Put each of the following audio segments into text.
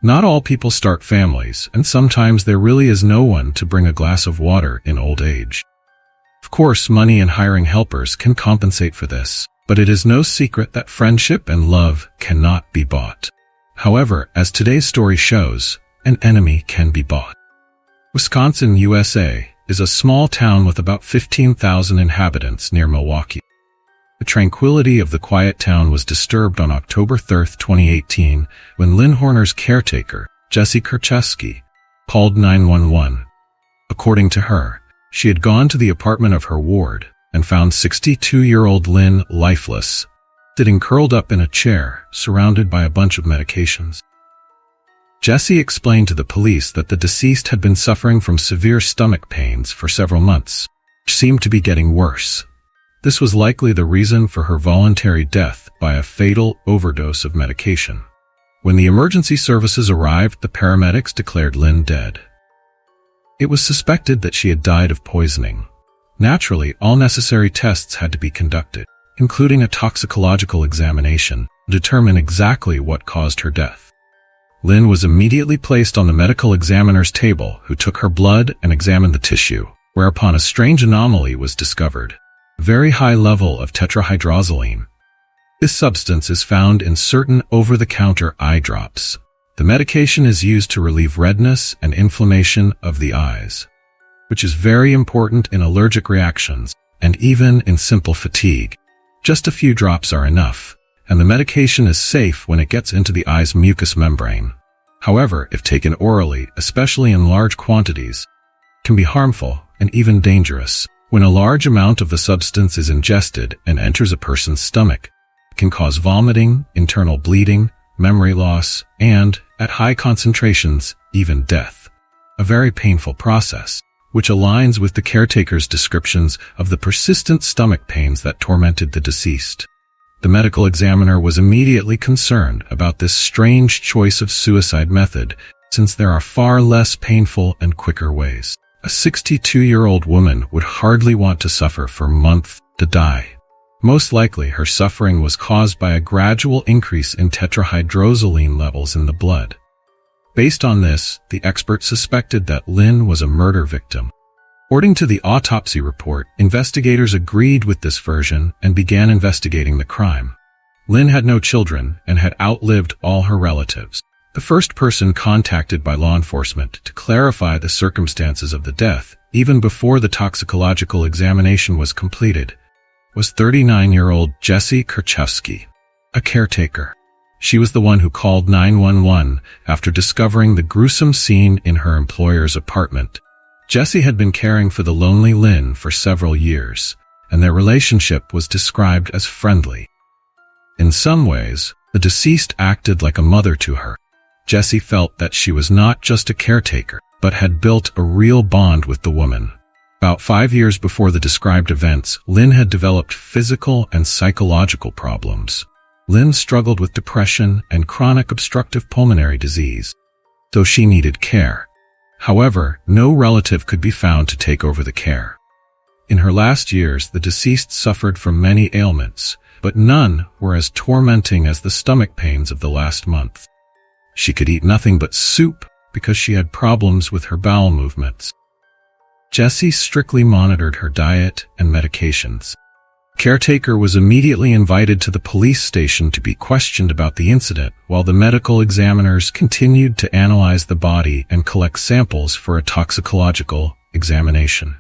Not all people start families, and sometimes there really is no one to bring a glass of water in old age. Of course, money and hiring helpers can compensate for this, but it is no secret that friendship and love cannot be bought. However, as today's story shows, an enemy can be bought. Wisconsin, USA, is a small town with about 15,000 inhabitants near Milwaukee. The tranquility of the quiet town was disturbed on October 3, 2018, when Lynn Horner's caretaker, Jessie Kerchevsky, called 911. According to her, she had gone to the apartment of her ward and found 62-year-old Lynn lifeless, sitting curled up in a chair, surrounded by a bunch of medications. Jessie explained to the police that the deceased had been suffering from severe stomach pains for several months, which seemed to be getting worse. This was likely the reason for her voluntary death by a fatal overdose of medication. When the emergency services arrived, the paramedics declared Lynn dead. It was suspected that she had died of poisoning. Naturally, all necessary tests had to be conducted, including a toxicological examination, to determine exactly what caused her death. Lynn was immediately placed on the medical examiner's table, who took her blood and examined the tissue, whereupon a strange anomaly was discovered. Very high level of tetrahydrozoline. This substance is found in certain over-the-counter eye drops. The medication is used to relieve redness and inflammation of the eyes, which is very important in allergic reactions and even in simple fatigue. Just a few drops are enough, and the medication is safe when it gets into the eye's mucous membrane. However, if taken orally, especially in large quantities, it can be harmful and even dangerous. When a large amount of the substance is ingested and enters a person's stomach, it can cause vomiting, internal bleeding, memory loss, and, at high concentrations, even death. A very painful process, which aligns with the caretaker's descriptions of the persistent stomach pains that tormented the deceased. The medical examiner was immediately concerned about this strange choice of suicide method, since there are far less painful and quicker ways. A 62-year-old woman would hardly want to suffer for months to die. Most likely, her suffering was caused by a gradual increase in tetrahydrozoline levels in the blood. Based on this, the experts suspected that Lynn was a murder victim. According to the autopsy report, investigators agreed with this version and began investigating the crime. Lynn had no children and had outlived all her relatives. The first person contacted by law enforcement to clarify the circumstances of the death, even before the toxicological examination was completed, was 39-year-old Jessie Kerchevsky, a caretaker. She was the one who called 911 after discovering the gruesome scene in her employer's apartment. Jessie had been caring for the lonely Lynn for several years, and their relationship was described as friendly. In some ways, the deceased acted like a mother to her. Jessie felt that she was not just a caretaker, but had built a real bond with the woman. About 5 years before the described events, Lynn had developed physical and psychological problems. Lynn struggled with depression and chronic obstructive pulmonary disease, so she needed care. However, no relative could be found to take over the care. In her last years, the deceased suffered from many ailments, but none were as tormenting as the stomach pains of the last month. She could eat nothing but soup because she had problems with her bowel movements. Jessie strictly monitored her diet and medications. Caretaker was immediately invited to the police station to be questioned about the incident, while the medical examiners continued to analyze the body and collect samples for a toxicological examination.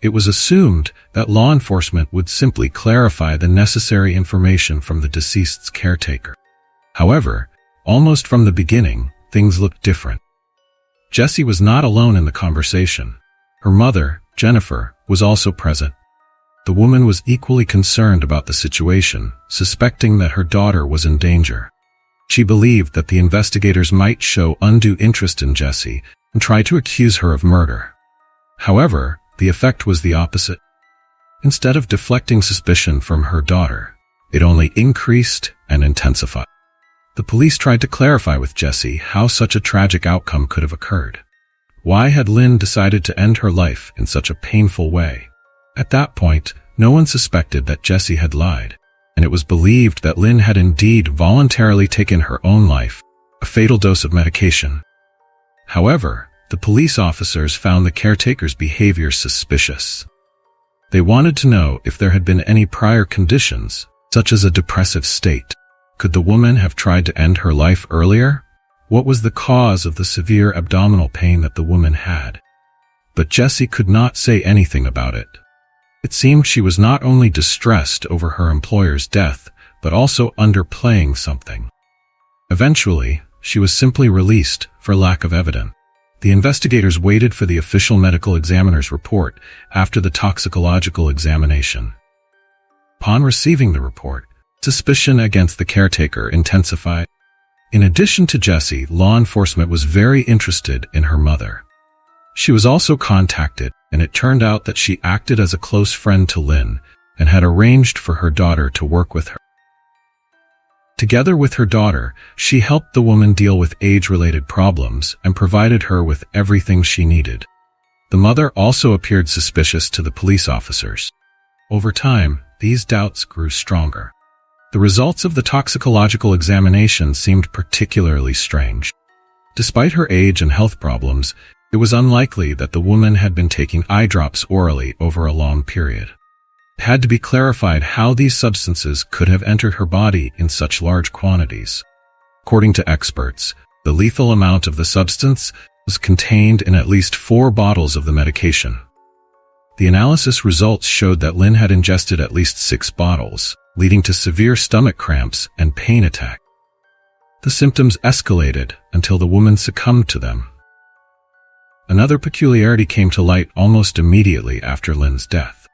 It was assumed that law enforcement would simply clarify the necessary information from the deceased's caretaker. However, almost from the beginning, things looked different. Jessie was not alone in the conversation. Her mother, Jennifer, was also present. The woman was equally concerned about the situation, suspecting that her daughter was in danger. She believed that the investigators might show undue interest in Jessie and try to accuse her of murder. However, the effect was the opposite. Instead of deflecting suspicion from her daughter, it only increased and intensified. The police tried to clarify with Jessie how such a tragic outcome could have occurred. Why had Lynn decided to end her life in such a painful way? At that point, no one suspected that Jessie had lied, and it was believed that Lynn had indeed voluntarily taken her own life, a fatal dose of medication. However, the police officers found the caretaker's behavior suspicious. They wanted to know if there had been any prior conditions, such as a depressive state. Could the woman have tried to end her life earlier? What was the cause of the severe abdominal pain that the woman had? But Jessie could not say anything about it. It seemed she was not only distressed over her employer's death, but also underplaying something. Eventually, she was simply released for lack of evidence. The investigators waited for the official medical examiner's report after the toxicological examination. Upon receiving the report, suspicion against the caretaker intensified. In addition to Jessie, law enforcement was very interested in her mother. She was also contacted, and it turned out that she acted as a close friend to Lynn and had arranged for her daughter to work with her. Together with her daughter, she helped the woman deal with age-related problems and provided her with everything she needed. The mother also appeared suspicious to the police officers. Over time, these doubts grew stronger. The results of the toxicological examination seemed particularly strange. Despite her age and health problems, it was unlikely that the woman had been taking eye drops orally over a long period. It had to be clarified how these substances could have entered her body in such large quantities. According to experts, the lethal amount of the substance was contained in at least 4 bottles of the medication. The analysis results showed that Lynn had ingested at least 6 bottles, leading to severe stomach cramps and pain attacks. The symptoms escalated until the woman succumbed to them. Another peculiarity came to light almost immediately after Lynn's death.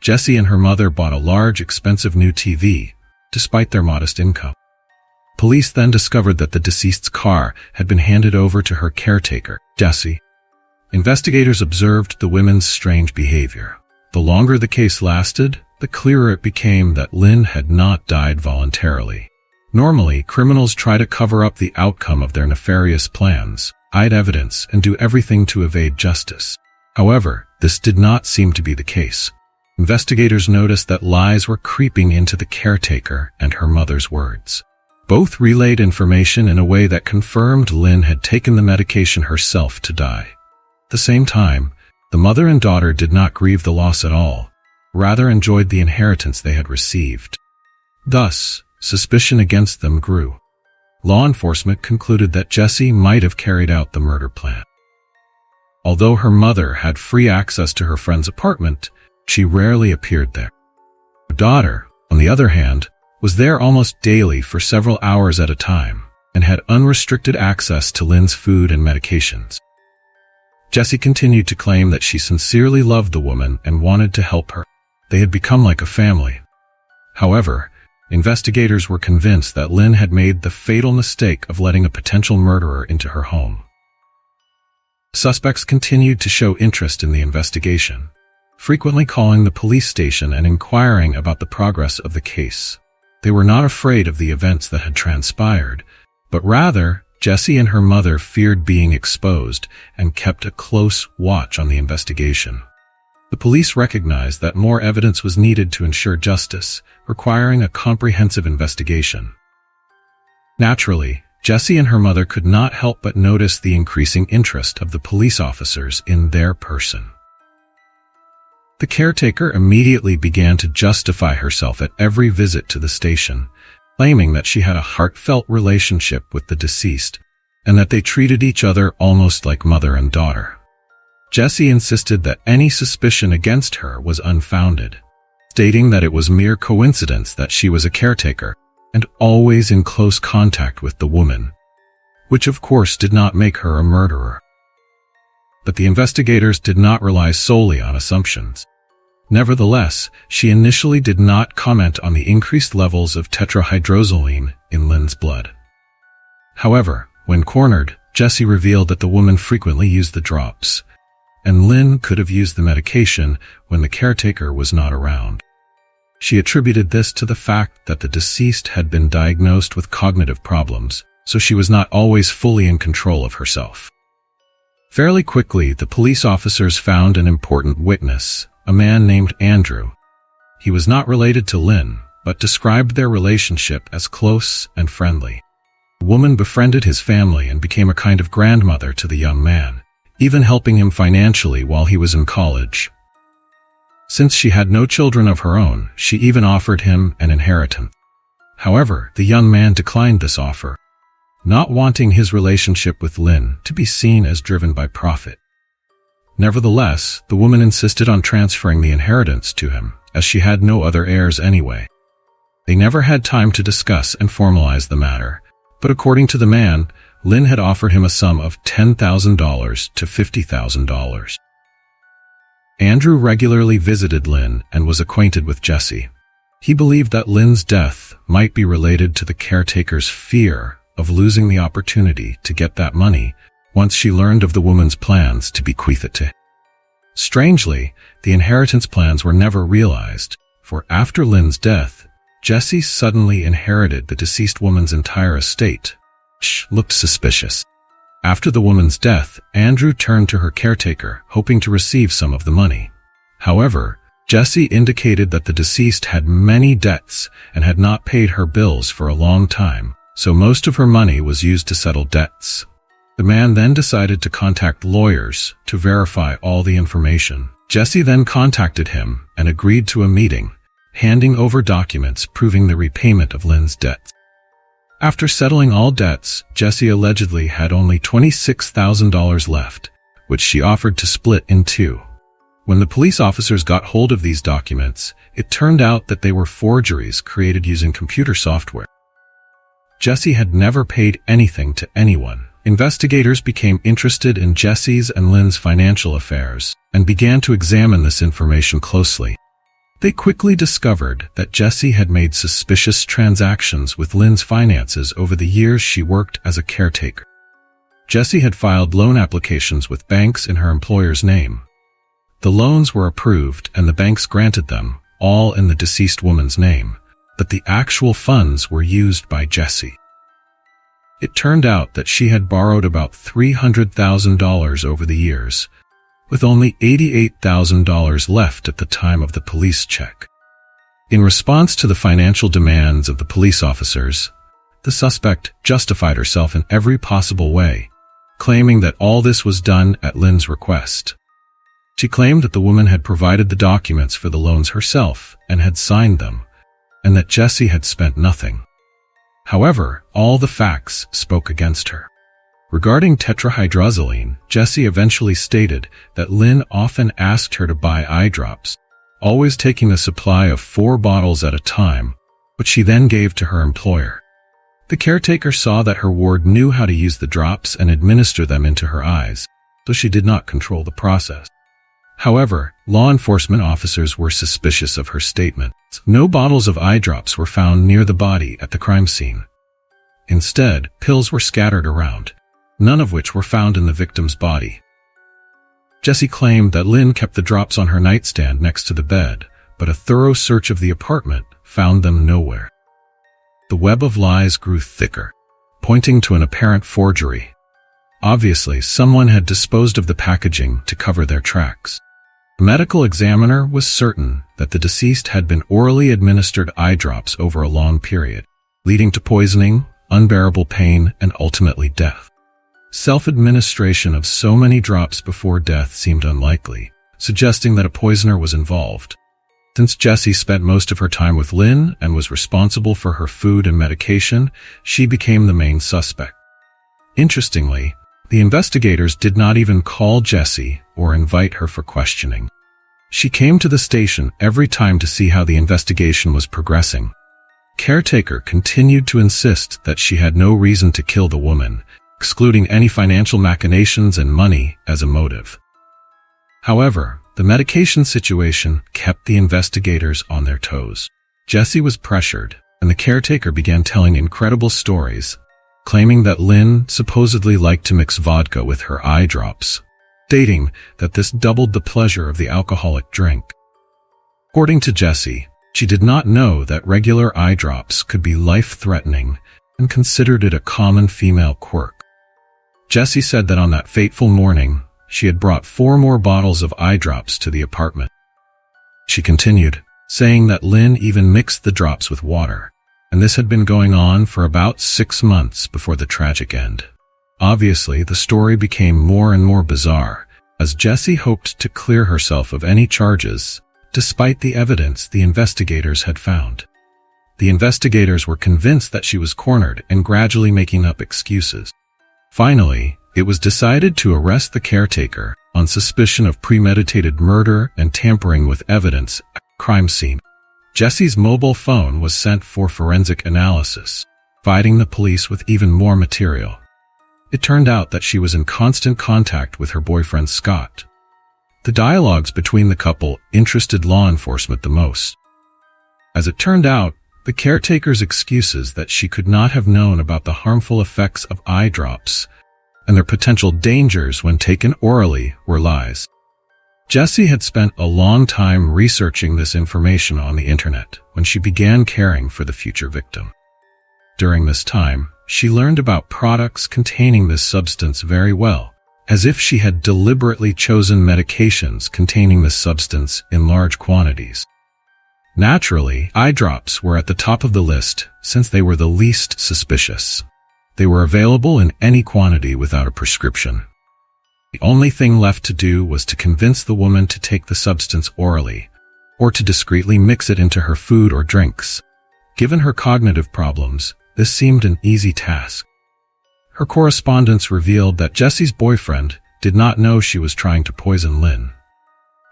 Jessie and her mother bought a large, expensive new TV, despite their modest income. Police then discovered that the deceased's car had been handed over to her caretaker, Jessie. Investigators observed the women's strange behavior. The longer the case lasted, the clearer it became that Lynn had not died voluntarily. Normally, criminals try to cover up the outcome of their nefarious plans, hide evidence, and do everything to evade justice. However, this did not seem to be the case. Investigators noticed that lies were creeping into the caretaker and her mother's words. Both relayed information in a way that confirmed Lynn had taken the medication herself to die. At the same time, the mother and daughter did not grieve the loss at all, rather enjoyed the inheritance they had received. Thus, suspicion against them grew. Law enforcement concluded that Jessie might have carried out the murder plan. Although her mother had free access to her friend's apartment, she rarely appeared there. Her daughter, on the other hand, was there almost daily for several hours at a time and had unrestricted access to Lynn's food and medications. Jessie continued to claim that she sincerely loved the woman and wanted to help her. They had become like a family. However, investigators were convinced that Lynn had made the fatal mistake of letting a potential murderer into her home. Suspects continued to show interest in the investigation, frequently calling the police station and inquiring about the progress of the case. They were not afraid of the events that had transpired, but rather, Jessie and her mother feared being exposed and kept a close watch on the investigation. The police recognized that more evidence was needed to ensure justice, requiring a comprehensive investigation. Naturally, Jessie and her mother could not help but notice the increasing interest of the police officers in their person. The caretaker immediately began to justify herself at every visit to the station, claiming that she had a heartfelt relationship with the deceased and that they treated each other almost like mother and daughter. Jessie insisted that any suspicion against her was unfounded, stating that it was mere coincidence that she was a caretaker and always in close contact with the woman, which of course did not make her a murderer. But the investigators did not rely solely on assumptions. Nevertheless, she initially did not comment on the increased levels of tetrahydrozoline in Lynn's blood. However, when cornered, Jessie revealed that the woman frequently used the drops, and Lynn could have used the medication when the caretaker was not around. She attributed this to the fact that the deceased had been diagnosed with cognitive problems, so she was not always fully in control of herself. Fairly quickly, the police officers found an important witness, a man named Andrew. He was not related to Lynn, but described their relationship as close and friendly. The woman befriended his family and became a kind of grandmother to the young man, even helping him financially while he was in college. Since she had no children of her own, she even offered him an inheritance. However, the young man declined this offer, not wanting his relationship with Lynn to be seen as driven by profit. Nevertheless, the woman insisted on transferring the inheritance to him, as she had no other heirs anyway. They never had time to discuss and formalize the matter, but according to the man, Lynn had offered him a sum of $10,000 to $50,000. Andrew regularly visited Lynn and was acquainted with Jesse. He believed that Lynn's death might be related to the caretaker's fear of losing the opportunity to get that money once she learned of the woman's plans to bequeath it to him. Strangely, the inheritance plans were never realized, for after Lynn's death, Jesse suddenly inherited the deceased woman's entire estate, which looked suspicious. After the woman's death, Andrew turned to her caretaker, hoping to receive some of the money. However, Jesse indicated that the deceased had many debts and had not paid her bills for a long time, so most of her money was used to settle debts. The man then decided to contact lawyers to verify all the information. Jesse then contacted him and agreed to a meeting, handing over documents proving the repayment of Lynn's debts. After settling all debts, Jesse allegedly had only $26,000 left, which she offered to split in two. When the police officers got hold of these documents, it turned out that they were forgeries created using computer software. Jesse had never paid anything to anyone. Investigators became interested in Jesse's and Lynn's financial affairs and began to examine this information closely. They quickly discovered that Jesse had made suspicious transactions with Lynn's finances over the years she worked as a caretaker. Jesse had filed loan applications with banks in her employer's name. The loans were approved and the banks granted them, all in the deceased woman's name, but the actual funds were used by Jesse. It turned out that she had borrowed about $300,000 over the years, with only $88,000 left at the time of the police check. In response to the financial demands of the police officers, the suspect justified herself in every possible way, claiming that all this was done at Lynn's request. She claimed that the woman had provided the documents for the loans herself and had signed them, and that Jesse had spent nothing. However, all the facts spoke against her. Regarding tetrahydrozoline, Jesse eventually stated that Lynn often asked her to buy eye drops, always taking a supply of 4 bottles at a time, which she then gave to her employer. The caretaker saw that her ward knew how to use the drops and administer them into her eyes, so she did not control the process. However, law enforcement officers were suspicious of her statement. No bottles of eye drops were found near the body at the crime scene. Instead, pills were scattered around, none of which were found in the victim's body. Jesse claimed that Lynn kept the drops on her nightstand next to the bed, but a thorough search of the apartment found them nowhere. The web of lies grew thicker, pointing to an apparent forgery. Obviously, someone had disposed of the packaging to cover their tracks. The medical examiner was certain that the deceased had been orally administered eye drops over a long period, leading to poisoning, unbearable pain, and ultimately death. Self-administration of so many drops before death seemed unlikely, suggesting that a poisoner was involved. Since Jesse spent most of her time with Lynn and was responsible for her food and medication, she became the main suspect. Interestingly, the investigators did not even call Jesse or invite her for questioning. She came to the station every time to see how the investigation was progressing. Caretaker continued to insist that she had no reason to kill the woman, excluding any financial machinations and money as a motive. However, the medication situation kept the investigators on their toes. Jesse was pressured, and the caretaker began telling incredible stories, claiming that Lynn supposedly liked to mix vodka with her eye drops, stating that this doubled the pleasure of the alcoholic drink. According to Jesse, she did not know that regular eye drops could be life-threatening and considered it a common female quirk. Jesse said that on that fateful morning, she had brought 4 more bottles of eye drops to the apartment. She continued, saying that Lynn even mixed the drops with water, and this had been going on for about 6 months before the tragic end. Obviously, the story became more and more bizarre, as Jessie hoped to clear herself of any charges, despite the evidence the investigators had found. The investigators were convinced that she was cornered and gradually making up excuses. Finally, it was decided to arrest the caretaker on suspicion of premeditated murder and tampering with evidence at the crime scene. Jessie's mobile phone was sent for forensic analysis, providing the police with even more material. It turned out that she was in constant contact with her boyfriend Scott. The dialogues between the couple interested law enforcement the most. As it turned out, the caretaker's excuses that she could not have known about the harmful effects of eye drops and their potential dangers when taken orally were lies. Jessie had spent a long time researching this information on the internet when she began caring for the future victim. During this time, she learned about products containing this substance very well, as if she had deliberately chosen medications containing this substance in large quantities. Naturally, eye drops were at the top of the list since they were the least suspicious. They were available in any quantity without a prescription. The only thing left to do was to convince the woman to take the substance orally, or to discreetly mix it into her food or drinks. Given her cognitive problems, this seemed an easy task. Her correspondence revealed that Jessie's boyfriend did not know she was trying to poison Lynn.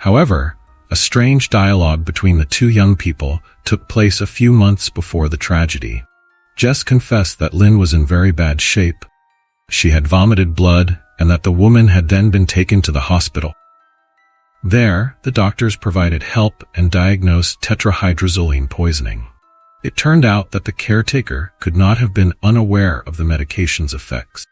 However, a strange dialogue between the two young people took place a few months before the tragedy. Jess confessed that Lynn was in very bad shape. She had vomited blood and that the woman had then been taken to the hospital. There, the doctors provided help and diagnosed tetrahydrozoline poisoning. It turned out that the caretaker could not have been unaware of the medication's effects.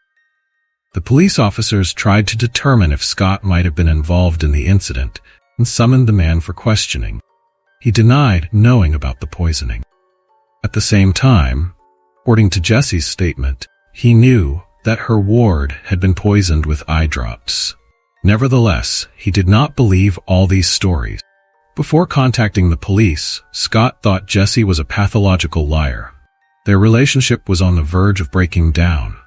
The police officers tried to determine if Scott might have been involved in the incident and summoned the man for questioning. He denied knowing about the poisoning. At the same time, according to Jessie's statement, he knew that her ward had been poisoned with eye drops. Nevertheless, he did not believe all these stories. Before contacting the police, Scott thought Jessie was a pathological liar. Their relationship was on the verge of breaking down.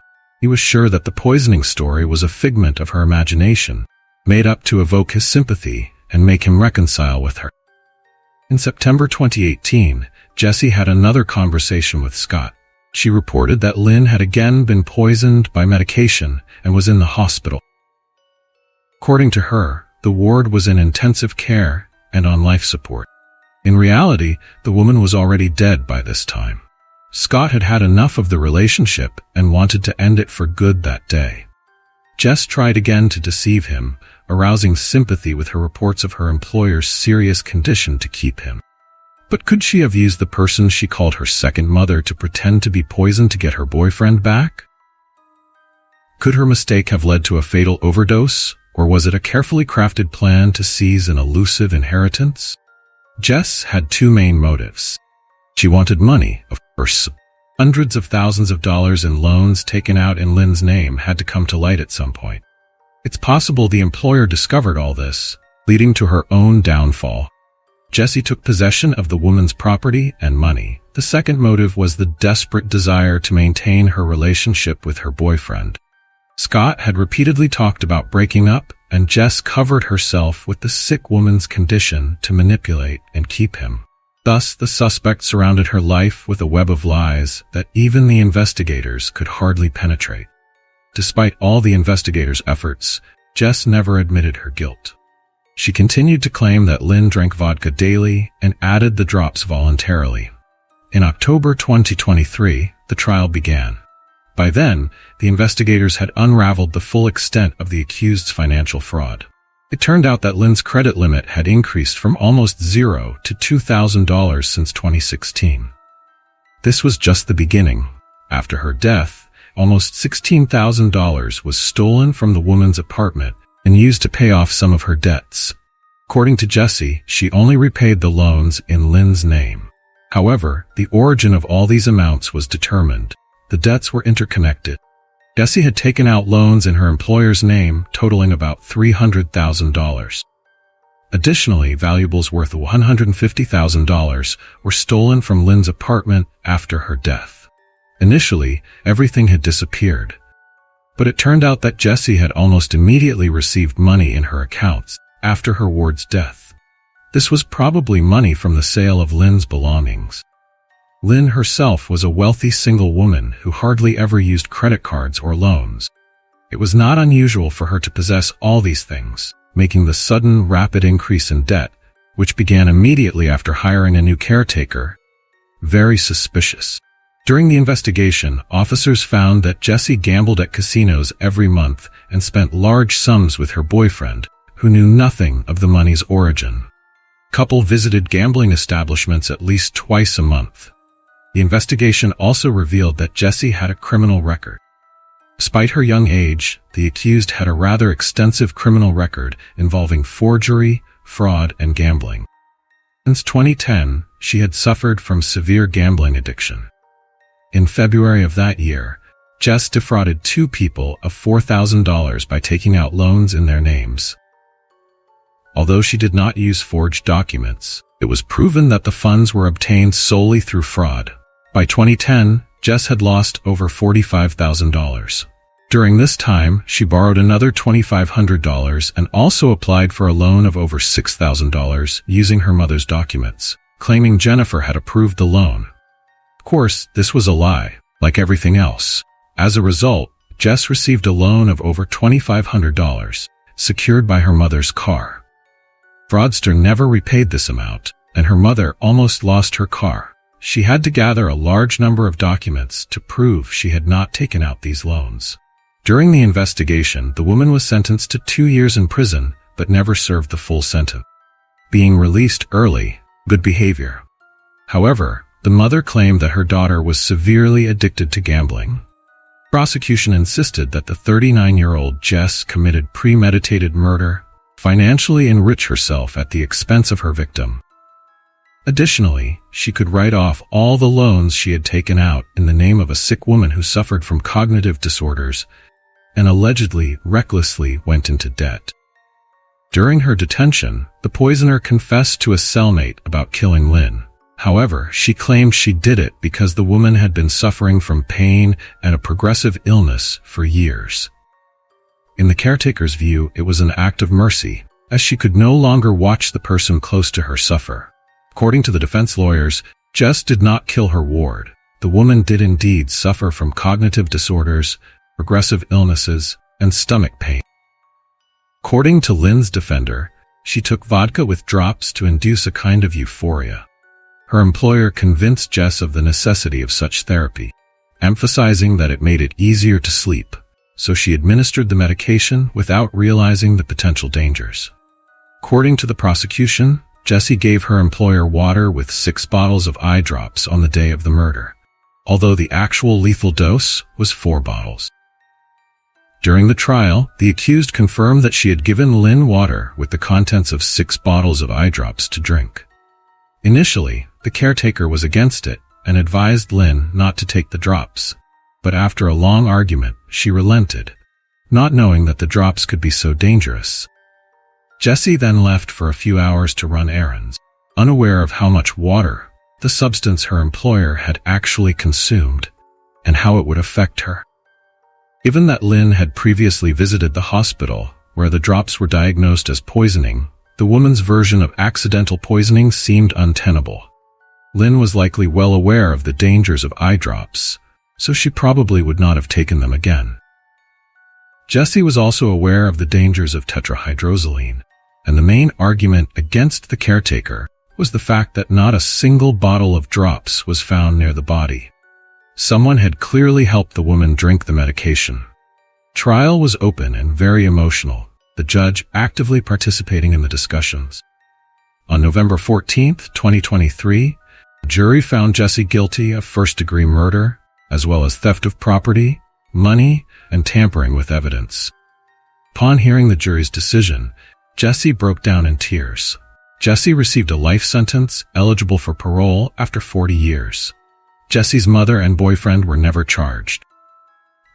He was sure that the poisoning story was a figment of her imagination, made up to evoke his sympathy and make him reconcile with her. In September 2018, Jessie had another conversation with Scott. She reported that Lynn had again been poisoned by medication and was in the hospital. According to her, the ward was in intensive care and on life support. In reality, the woman was already dead by this time. Scott had had enough of the relationship and wanted to end it for good that day. Jess tried again to deceive him, arousing sympathy with her reports of her employer's serious condition to keep him. But could she have used the person she called her second mother to pretend to be poisoned to get her boyfriend back? Could her mistake have led to a fatal overdose, or was it a carefully crafted plan to seize an elusive inheritance? Jess had two main motives. She wanted money, of course. Hundreds of thousands of dollars in loans taken out in Lynn's name had to come to light at some point. It's possible the employer discovered all this, leading to her own downfall. Jessie took possession of the woman's property and money. The second motive was the desperate desire to maintain her relationship with her boyfriend. Scott had repeatedly talked about breaking up, and Jess covered herself with the sick woman's condition to manipulate and keep him. Thus, the suspect surrounded her life with a web of lies that even the investigators could hardly penetrate. Despite all the investigators' efforts, Jess never admitted her guilt. She continued to claim that Lynn drank vodka daily and added the drops voluntarily. In October 2023, the trial began. By then, the investigators had unraveled the full extent of the accused's financial fraud. It turned out that Lynn's credit limit had increased from almost $0 to $2,000 since 2016. This was just the beginning. After her death, almost $16,000 was stolen from the woman's apartment and used to pay off some of her debts. According to Jessie, she only repaid the loans in Lynn's name. However, the origin of all these amounts was determined. The debts were interconnected. Jessie had taken out loans in her employer's name totaling about $300,000. Additionally, valuables worth $150,000 were stolen from Lynn's apartment after her death. Initially, everything had disappeared, but it turned out that Jessie had almost immediately received money in her accounts after her ward's death. This was probably money from the sale of Lynn's belongings. Lynn herself was a wealthy single woman who hardly ever used credit cards or loans. It was not unusual for her to possess all these things, making the sudden, rapid increase in debt, which began immediately after hiring a new caretaker, very suspicious. During the investigation, officers found that Jessie gambled at casinos every month and spent large sums with her boyfriend, who knew nothing of the money's origin. The couple visited gambling establishments at least twice a month. The investigation also revealed that Jessie had a criminal record. Despite her young age, the accused had a rather extensive criminal record involving forgery, fraud, and gambling. Since 2010, she had suffered from severe gambling addiction. In February of that year, Jess defrauded two people of $4,000 by taking out loans in their names. Although she did not use forged documents, it was proven that the funds were obtained solely through fraud. By 2010, Jess had lost over $45,000. During this time, she borrowed another $2,500 and also applied for a loan of over $6,000 using her mother's documents, claiming Jennifer had approved the loan. Of course, this was a lie, like everything else. As a result, Jess received a loan of over $2,500, secured by her mother's car. Fraudster never repaid this amount, and her mother almost lost her car. She had to gather a large number of documents to prove she had not taken out these loans. During the investigation, the woman was sentenced to 2 years in prison, but never served the full sentence, being released early, good behavior. However, the mother claimed that her daughter was severely addicted to gambling. Prosecution insisted that the 39-year-old Jess committed premeditated murder, financially enrich herself at the expense of her victim. Additionally, she could write off all the loans she had taken out in the name of a sick woman who suffered from cognitive disorders and allegedly recklessly went into debt. During her detention, the poisoner confessed to a cellmate about killing Lynn. However, she claimed she did it because the woman had been suffering from pain and a progressive illness for years. In the caretaker's view, it was an act of mercy, as she could no longer watch the person close to her suffer. According to the defense lawyers, Jess did not kill her ward. The woman did indeed suffer from cognitive disorders, progressive illnesses, and stomach pain. According to Lynn's defender, she took vodka with drops to induce a kind of euphoria. Her employer convinced Jess of the necessity of such therapy, emphasizing that it made it easier to sleep, so she administered the medication without realizing the potential dangers. According to the prosecution, Jessie gave her employer water with 6 bottles of eye drops on the day of the murder, although the actual lethal dose was 4 bottles. During the trial, the accused confirmed that she had given Lynn water with the contents of 6 bottles of eye drops to drink. Initially, the caretaker was against it and advised Lynn not to take the drops, but after a long argument, she relented, not knowing that the drops could be so dangerous. Jessie then left for a few hours to run errands, unaware of how much water, the substance her employer had actually consumed, and how it would affect her. Given that Lynn had previously visited the hospital, where the drops were diagnosed as poisoning, the woman's version of accidental poisoning seemed untenable. Lynn was likely well aware of the dangers of eye drops, so she probably would not have taken them again. Jessie was also aware of the dangers of tetrahydrozoline, and the main argument against the caretaker was the fact that not a single bottle of drops was found near the body. Someone had clearly helped the woman drink the medication. Trial was open and very emotional, the judge actively participating in the discussions. On November 14, 2023, the jury found Jessie guilty of first-degree murder, as well as theft of property, money, and tampering with evidence. Upon hearing the jury's decision, Jessie broke down in tears. Jessie received a life sentence, eligible for parole after 40 years. Jessie's mother and boyfriend were never charged.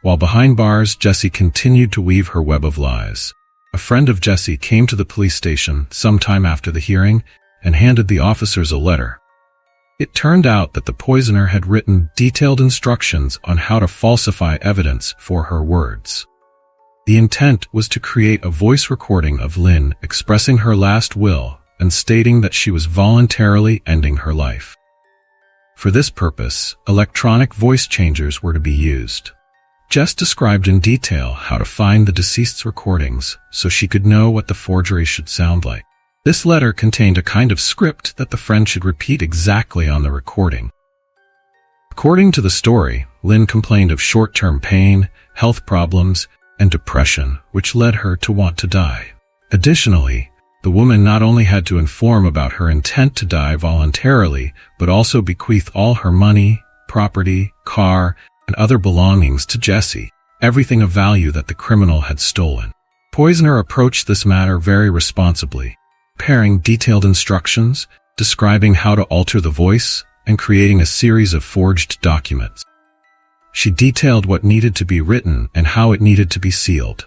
While behind bars, Jessie continued to weave her web of lies. A friend of Jesse came to the police station sometime after the hearing and handed the officers a letter. It turned out that the poisoner had written detailed instructions on how to falsify evidence for her words. The intent was to create a voice recording of Lynn expressing her last will and stating that she was voluntarily ending her life. For this purpose, electronic voice changers were to be used. Jess described in detail how to find the deceased's recordings so she could know what the forgery should sound like. This letter contained a kind of script that the friend should repeat exactly on the recording. According to the story, Lynn complained of short-term pain, health problems, and depression, which led her to want to die. Additionally, the woman not only had to inform about her intent to die voluntarily, but also bequeath all her money, property, car, and other belongings to Jesse, everything of value that the criminal had stolen. Poisoner approached this matter very responsibly, preparing detailed instructions, describing how to alter the voice, and creating a series of forged documents. She detailed what needed to be written and how it needed to be sealed.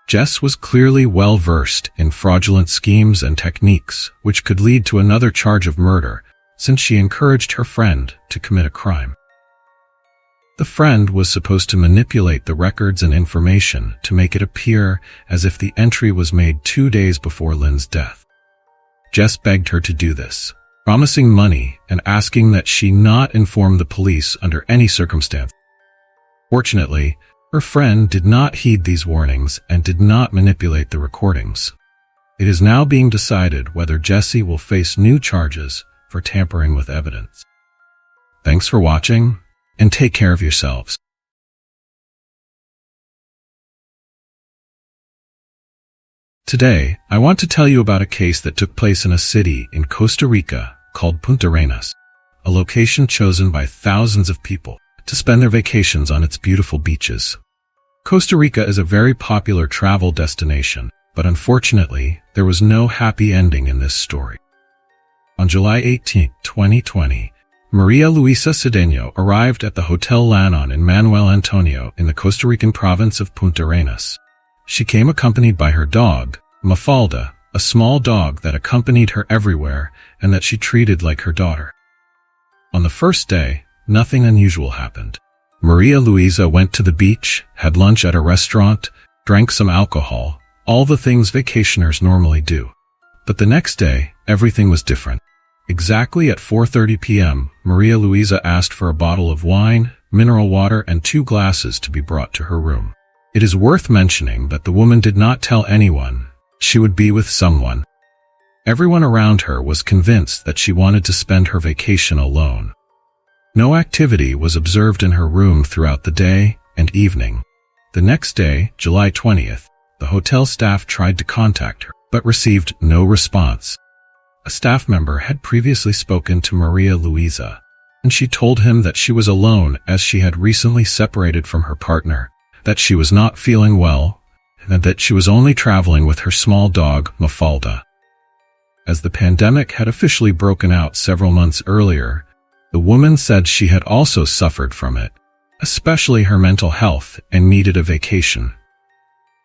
Jess was clearly well-versed in fraudulent schemes and techniques, which could lead to another charge of murder, since she encouraged her friend to commit a crime. The friend was supposed to manipulate the records and information to make it appear as if the entry was made 2 days before Lynn's death. Jess begged her to do this, promising money and asking that she not inform the police under any circumstance. Fortunately, her friend did not heed these warnings and did not manipulate the recordings. It is now being decided whether Jesse will face new charges for tampering with evidence. Thanks for watching, and take care of yourselves. Today, I want to tell you about a case that took place in a city in Costa Rica called Punta Arenas, a location chosen by thousands of people to spend their vacations on its beautiful beaches. Costa Rica is a very popular travel destination, but unfortunately, there was no happy ending in this story. On July 18, 2020, Maria Luisa Cedeno arrived at the Hotel Lanon in Manuel Antonio in the Costa Rican province of Punta Arenas. She came accompanied by her dog, Mafalda, a small dog that accompanied her everywhere and that she treated like her daughter. On the first day, nothing unusual happened. Maria Luisa went to the beach, had lunch at a restaurant, drank some alcohol, all the things vacationers normally do. But the next day, everything was different. Exactly at 4:30 p.m., Maria Luisa asked for a bottle of wine, mineral water, and 2 glasses to be brought to her room. It is worth mentioning that the woman did not tell anyone she would be with someone. Everyone around her was convinced that she wanted to spend her vacation alone. No activity was observed in her room throughout the day and evening. The next day, July 20th, the hotel staff tried to contact her, but received no response. A staff member had previously spoken to Maria Luisa, and she told him that she was alone as she had recently separated from her partner, that she was not feeling well, and that she was only traveling with her small dog, Mafalda. As the pandemic had officially broken out several months earlier, the woman said she had also suffered from it, especially her mental health, and needed a vacation.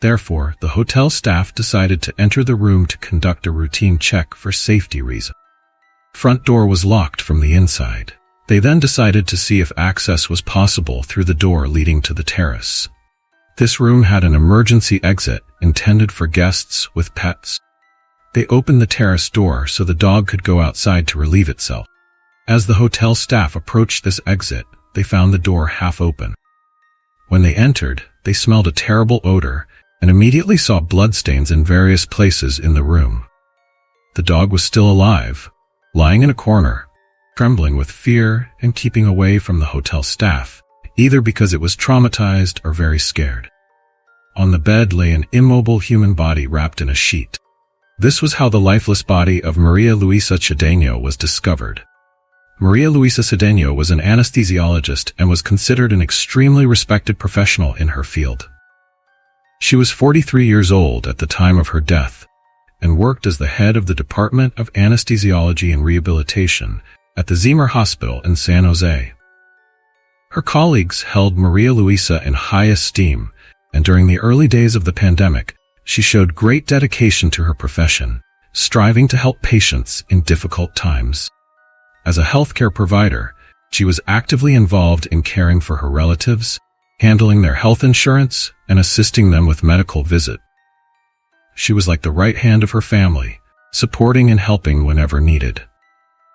Therefore, the hotel staff decided to enter the room to conduct a routine check for safety reasons. The front door was locked from the inside. They then decided to see if access was possible through the door leading to the terrace. This room had an emergency exit intended for guests with pets. They opened the terrace door so the dog could go outside to relieve itself. As the hotel staff approached this exit, they found the door half open. When they entered, they smelled a terrible odor and immediately saw bloodstains in various places in the room. The dog was still alive, lying in a corner, trembling with fear and keeping away from the hotel staff, either because it was traumatized or very scared. On the bed lay an immobile human body wrapped in a sheet. This was how the lifeless body of Maria Luisa Cedeno was discovered. Maria Luisa Cedeno was an anesthesiologist and was considered an extremely respected professional in her field. She was 43 years old at the time of her death and worked as the head of the Department of Anesthesiology and Rehabilitation at the Zimmer Hospital in San Jose. Her colleagues held Maria Luisa in high esteem, and during the early days of the pandemic, she showed great dedication to her profession, striving to help patients in difficult times. As a healthcare provider, she was actively involved in caring for her relatives, handling their health insurance, and assisting them with medical visits. She was like the right hand of her family, supporting and helping whenever needed.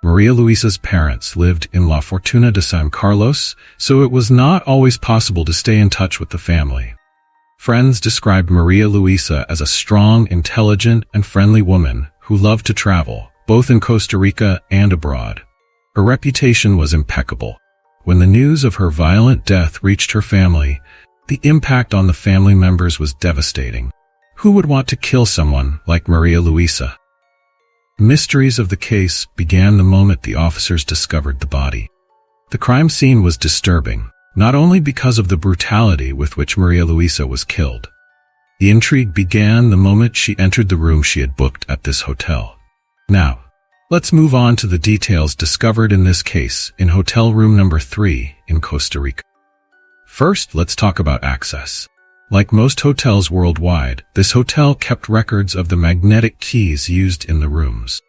Maria Luisa's parents lived in La Fortuna de San Carlos, so it was not always possible to stay in touch with the family. Friends described Maria Luisa as a strong, intelligent, and friendly woman who loved to travel, both in Costa Rica and abroad. Her reputation was impeccable. When the news of her violent death reached her family, the impact on the family members was devastating. Who would want to kill someone like Maria Luisa? Mysteries of the case began the moment the officers discovered the body. The crime scene was disturbing, not only because of the brutality with which Maria Luisa was killed. The intrigue began the moment she entered the room she had booked at this hotel. Now, let's move on to the details discovered in this case in hotel room number 3 in Costa Rica. First, let's talk about access. Like most hotels worldwide, this hotel kept records of the magnetic keys used in the rooms.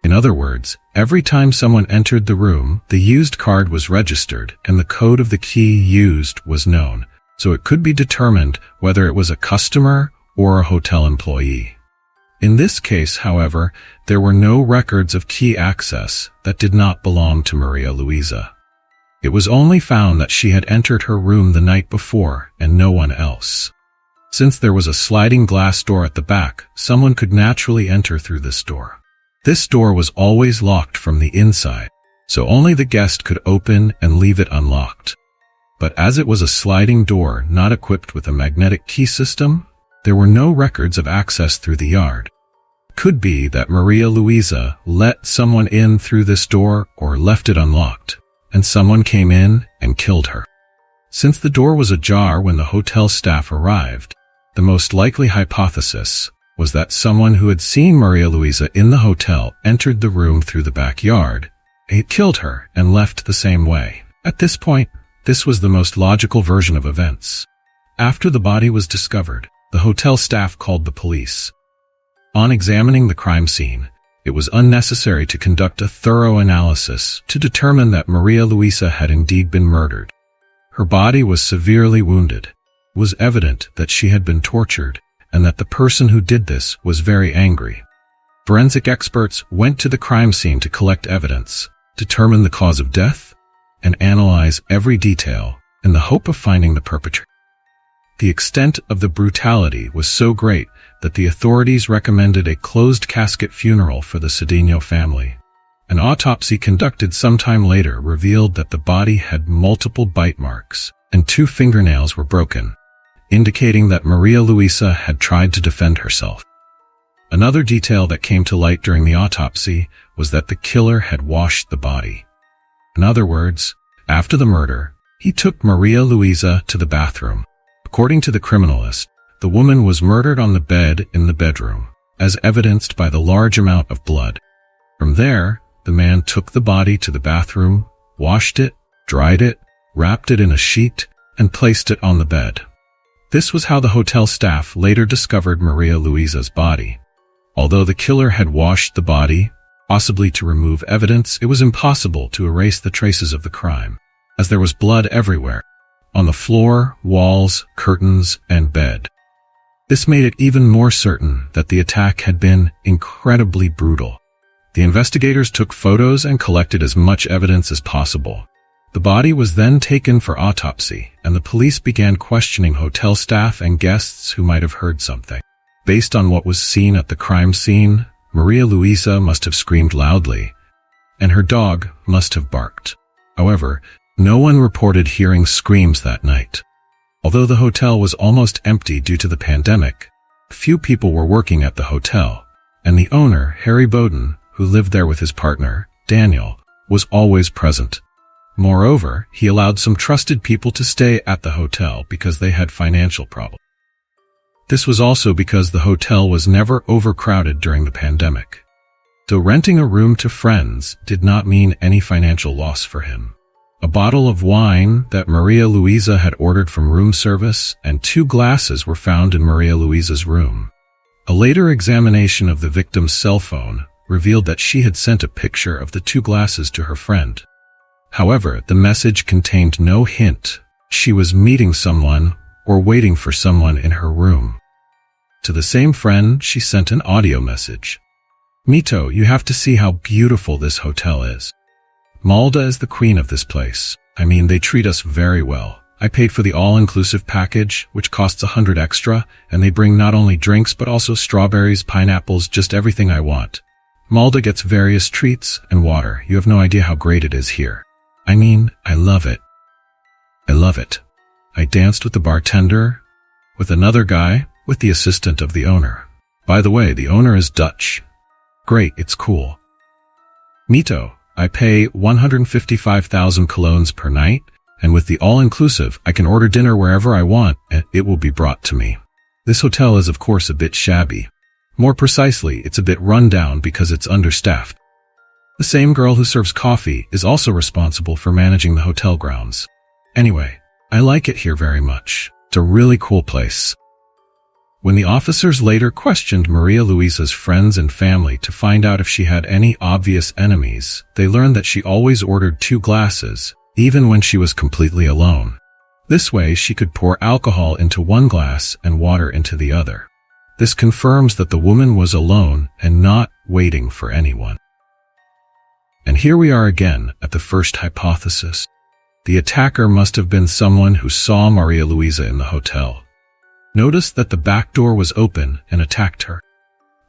In other words, every time someone entered the room, the used card was registered and the code of the key used was known, so it could be determined whether it was a customer or a hotel employee. In this case, however, there were no records of key access that did not belong to Maria Luisa. It was only found that she had entered her room the night before and no one else. Since there was a sliding glass door at the back, someone could naturally enter through this door. This door was always locked from the inside, so only the guest could open and leave it unlocked. But as it was a sliding door not equipped with a magnetic key system, there were no records of access through the yard. Could be that Maria Luisa let someone in through this door or left it unlocked, and someone came in and killed her. Since the door was ajar when the hotel staff arrived, the most likely hypothesis was that someone who had seen Maria Luisa in the hotel entered the room through the backyard, killed her, and left the same way. At this point, this was the most logical version of events. After the body was discovered, the hotel staff called the police. On examining the crime scene, it was unnecessary to conduct a thorough analysis to determine that Maria Luisa had indeed been murdered. Her body was severely wounded. It was evident that she had been tortured and that the person who did this was very angry. Forensic experts went to the crime scene to collect evidence, determine the cause of death, and analyze every detail in the hope of finding the perpetrator. The extent of the brutality was so great that the authorities recommended a closed-casket funeral for the Cedeno family. An autopsy conducted sometime later revealed that the body had multiple bite marks and 2 fingernails were broken, indicating that Maria Luisa had tried to defend herself. Another detail that came to light during the autopsy was that the killer had washed the body. In other words, after the murder, he took Maria Luisa to the bathroom. According to the criminalist, the woman was murdered on the bed in the bedroom, as evidenced by the large amount of blood. From there, the man took the body to the bathroom, washed it, dried it, wrapped it in a sheet, and placed it on the bed. This was how the hotel staff later discovered Maria Luisa's body. Although the killer had washed the body, possibly to remove evidence, it was impossible to erase the traces of the crime, as there was blood everywhere, on the floor, walls, curtains, and bed. This made it even more certain that the attack had been incredibly brutal. The investigators took photos and collected as much evidence as possible. The body was then taken for autopsy, and the police began questioning hotel staff and guests who might have heard something. Based on what was seen at the crime scene, Maria Luisa must have screamed loudly, and her dog must have barked. However, no one reported hearing screams that night. Although the hotel was almost empty due to the pandemic, few people were working at the hotel, and the owner, Harry Bowden, who lived there with his partner, Daniel, was always present. Moreover, he allowed some trusted people to stay at the hotel because they had financial problems. This was also because the hotel was never overcrowded during the pandemic. So renting a room to friends did not mean any financial loss for him. A bottle of wine that Maria Luisa had ordered from room service and 2 glasses were found in Maria Luisa's room. A later examination of the victim's cell phone revealed that she had sent a picture of the 2 glasses to her friend. However, the message contained no hint she was meeting someone or waiting for someone in her room. To the same friend, she sent an audio message. "Mito, you have to see how beautiful this hotel is. Malda is the queen of this place. I mean, they treat us very well. I paid for the all-inclusive package, which costs 100 extra, and they bring not only drinks but also strawberries, pineapples, just everything I want. Malda gets various treats and water. You have no idea how great it is here. I mean, I love it. I love it. I danced with the bartender, with another guy, with the assistant of the owner. By the way, the owner is Dutch. Great, it's cool. Mito, I pay 155,000 colognes per night, and with the all-inclusive, I can order dinner wherever I want, and it will be brought to me. This hotel is of course a bit shabby. More precisely, it's a bit run down because it's understaffed. The same girl who serves coffee is also responsible for managing the hotel grounds. Anyway, I like it here very much. It's a really cool place." When the officers later questioned Maria Luisa's friends and family to find out if she had any obvious enemies, they learned that she always ordered 2 glasses, even when she was completely alone. This way, she could pour alcohol into one glass and water into the other. This confirms that the woman was alone and not waiting for anyone. And here we are again at the first hypothesis. The attacker must have been someone who saw Maria Luisa in the hotel, noticed that the back door was open and attacked her.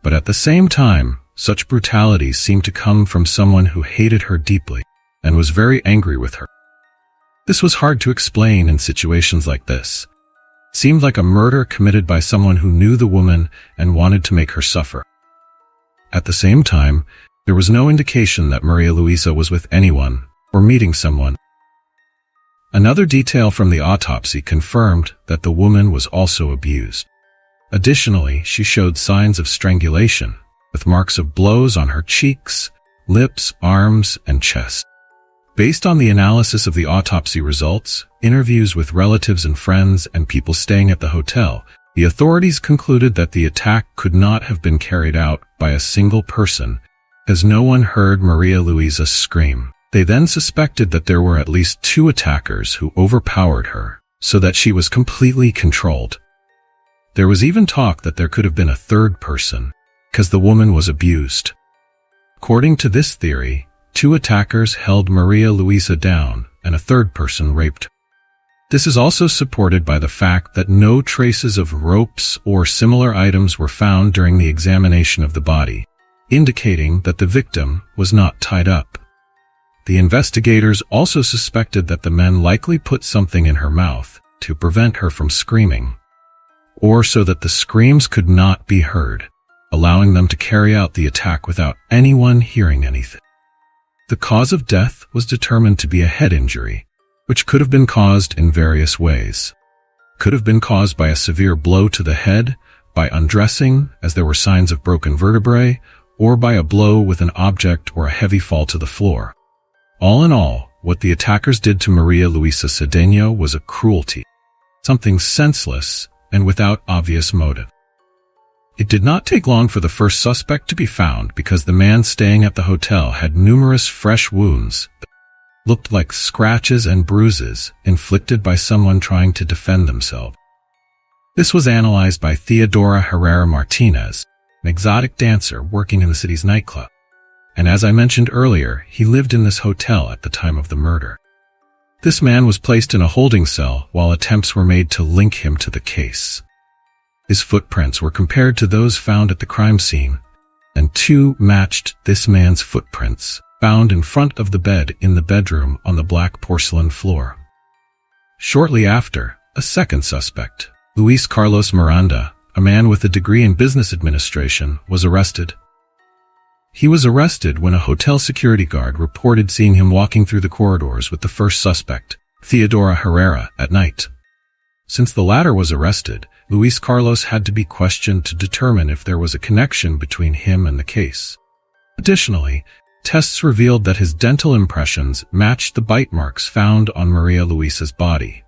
But at the same time, such brutality seemed to come from someone who hated her deeply and was very angry with her. This was hard to explain in situations like this. It seemed like a murder committed by someone who knew the woman and wanted to make her suffer. At the same time, there was no indication that Maria Luisa was with anyone or meeting someone. Another detail from the autopsy confirmed that the woman was also abused. Additionally, she showed signs of strangulation, with marks of blows on her cheeks, lips, arms, and chest. Based on the analysis of the autopsy results, interviews with relatives and friends, and people staying at the hotel, the authorities concluded that the attack could not have been carried out by a single person, as no one heard Maria Luisa scream. They then suspected that there were at least 2 attackers who overpowered her, so that she was completely controlled. There was even talk that there could have been a 3rd person, because the woman was abused. According to this theory, 2 attackers held Maria Luisa down, and a 3rd person raped her. This is also supported by the fact that no traces of ropes or similar items were found during the examination of the body, indicating that the victim was not tied up. The investigators also suspected that the men likely put something in her mouth to prevent her from screaming, or so that the screams could not be heard, allowing them to carry out the attack without anyone hearing anything. The cause of death was determined to be a head injury, which could have been caused in various ways. Could have been caused by a severe blow to the head, by undressing, as there were signs of broken vertebrae, or by a blow with an object or a heavy fall to the floor. All in all, what the attackers did to Maria Luisa Cedeno was a cruelty, something senseless and without obvious motive. It did not take long for the first suspect to be found because the man staying at the hotel had numerous fresh wounds that looked like scratches and bruises inflicted by someone trying to defend themselves. This was analyzed by Theodora Herrera Martinez, an exotic dancer working in the city's nightclub. And as I mentioned earlier, he lived in this hotel at the time of the murder. This man was placed in a holding cell while attempts were made to link him to the case. His footprints were compared to those found at the crime scene, and 2 matched this man's footprints, found in front of the bed in the bedroom on the black porcelain floor. Shortly after, a second suspect, Luis Carlos Miranda, a man with a degree in business administration, was arrested. He was arrested when a hotel security guard reported seeing him walking through the corridors with the first suspect, Theodora Herrera, at night. Since the latter was arrested, Luis Carlos had to be questioned to determine if there was a connection between him and the case. Additionally, tests revealed that his dental impressions matched the bite marks found on Maria Luisa's body.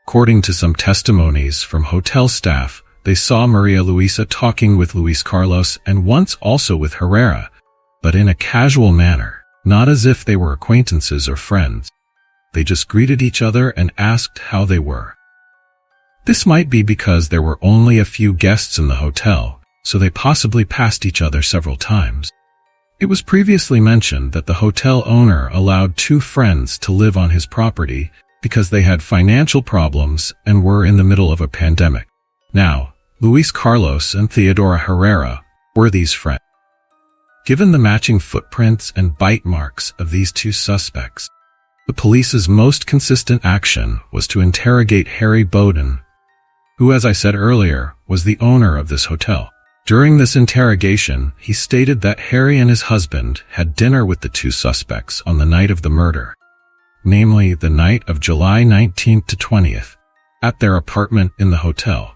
According to some testimonies from hotel staff, they saw Maria Luisa talking with Luis Carlos and once also with Herrera, but in a casual manner, not as if they were acquaintances or friends. They just greeted each other and asked how they were. This might be because there were only a few guests in the hotel, so they possibly passed each other several times. It was previously mentioned that the hotel owner allowed two friends to live on his property because they had financial problems and were in the middle of a pandemic. Now, Luis Carlos and Theodora Herrera were these friends. Given the matching footprints and bite marks of these two suspects, the police's most consistent action was to interrogate Harry Bowden, who, as I said earlier, was the owner of this hotel. During this interrogation, he stated that Harry and his husband had dinner with the two suspects on the night of the murder, namely the night of July 19th to 20th, at their apartment in the hotel.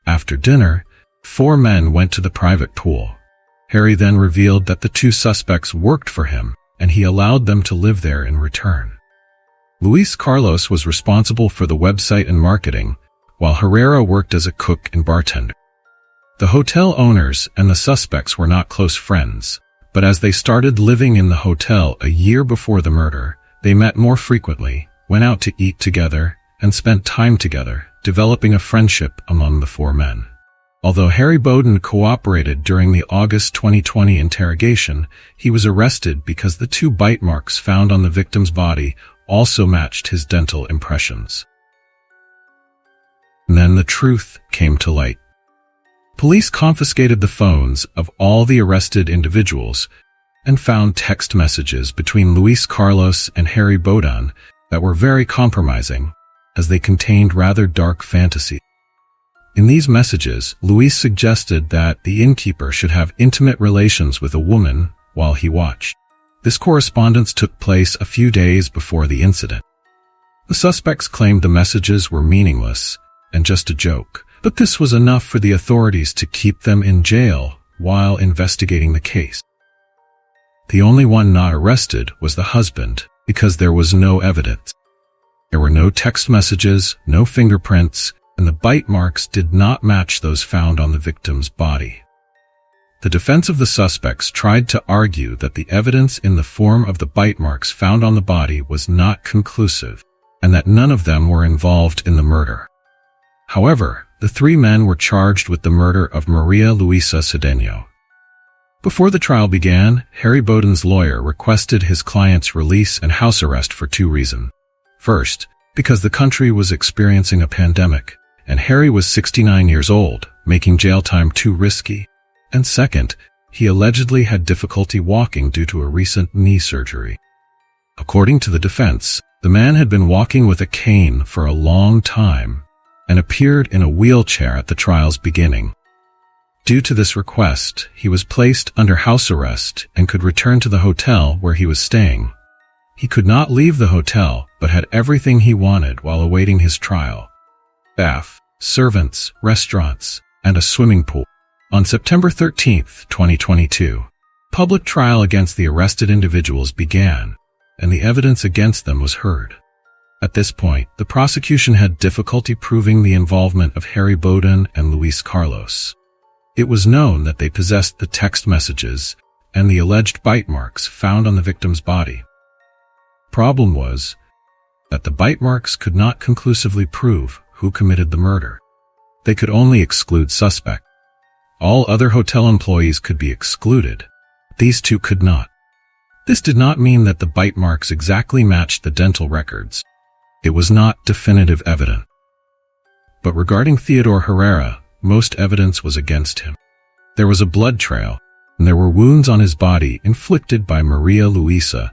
After dinner, 4 men went to the private pool. Harry then revealed that the two suspects worked for him, and he allowed them to live there in return. Luis Carlos was responsible for the website and marketing, while Herrera worked as a cook and bartender. The hotel owners and the suspects were not close friends, but as they started living in the hotel a year before the murder, they met more frequently, went out to eat together, and spent time together, developing a friendship among the 4 men. Although Harry Bowden cooperated during the August 2020 interrogation, he was arrested because the 2 bite marks found on the victim's body also matched his dental impressions. And then the truth came to light. Police confiscated the phones of all the arrested individuals and found text messages between Luis Carlos and Harry Bowden that were very compromising, as they contained rather dark fantasy. In these messages, Luis suggested that the innkeeper should have intimate relations with a woman while he watched. This correspondence took place a few days before the incident. The suspects claimed the messages were meaningless and just a joke, but this was enough for the authorities to keep them in jail while investigating the case. The only one not arrested was the husband, because there was no evidence. There were no text messages, no fingerprints, and the bite marks did not match those found on the victim's body. The defense of the suspects tried to argue that the evidence in the form of the bite marks found on the body was not conclusive, and that none of them were involved in the murder. However, the 3 men were charged with the murder of Maria Luisa Cedeno. Before the trial began, Harry Bowden's lawyer requested his client's release and house arrest for 2 reasons. First, because the country was experiencing a pandemic, and Harry was 69 years old, making jail time too risky. And second, he allegedly had difficulty walking due to a recent knee surgery. According to the defense, the man had been walking with a cane for a long time and appeared in a wheelchair at the trial's beginning. Due to this request, he was placed under house arrest and could return to the hotel where he was staying. He could not leave the hotel, but had everything he wanted while awaiting his trial: bath, servants, restaurants, and a swimming pool. On September 13, 2022, public trial against the arrested individuals began, and the evidence against them was heard. At this point, the prosecution had difficulty proving the involvement of Harry Bowden and Luis Carlos. It was known that they possessed the text messages and the alleged bite marks found on the victim's body. Problem was that the bite marks could not conclusively prove who committed the murder. They could only exclude suspect. All other hotel employees could be excluded. These 2 could not. This did not mean that the bite marks exactly matched the dental records. It was not definitive evidence. But regarding Theodore Herrera, most evidence was against him. There was a blood trail, and there were wounds on his body inflicted by Maria Luisa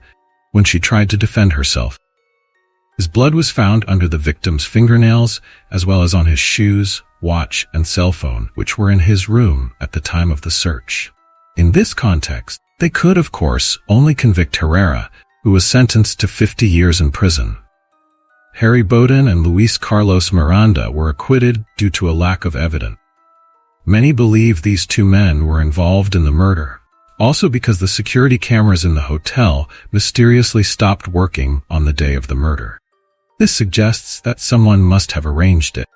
when she tried to defend herself. His blood was found under the victim's fingernails, as well as on his shoes, watch, and cell phone, which were in his room at the time of the search. In this context, they could, of course, only convict Herrera, who was sentenced to 50 years in prison. Harry Bowden and Luis Carlos Miranda were acquitted due to a lack of evidence. Many believe these 2 men were involved in the murder, also because the security cameras in the hotel mysteriously stopped working on the day of the murder. This suggests that someone must have arranged it.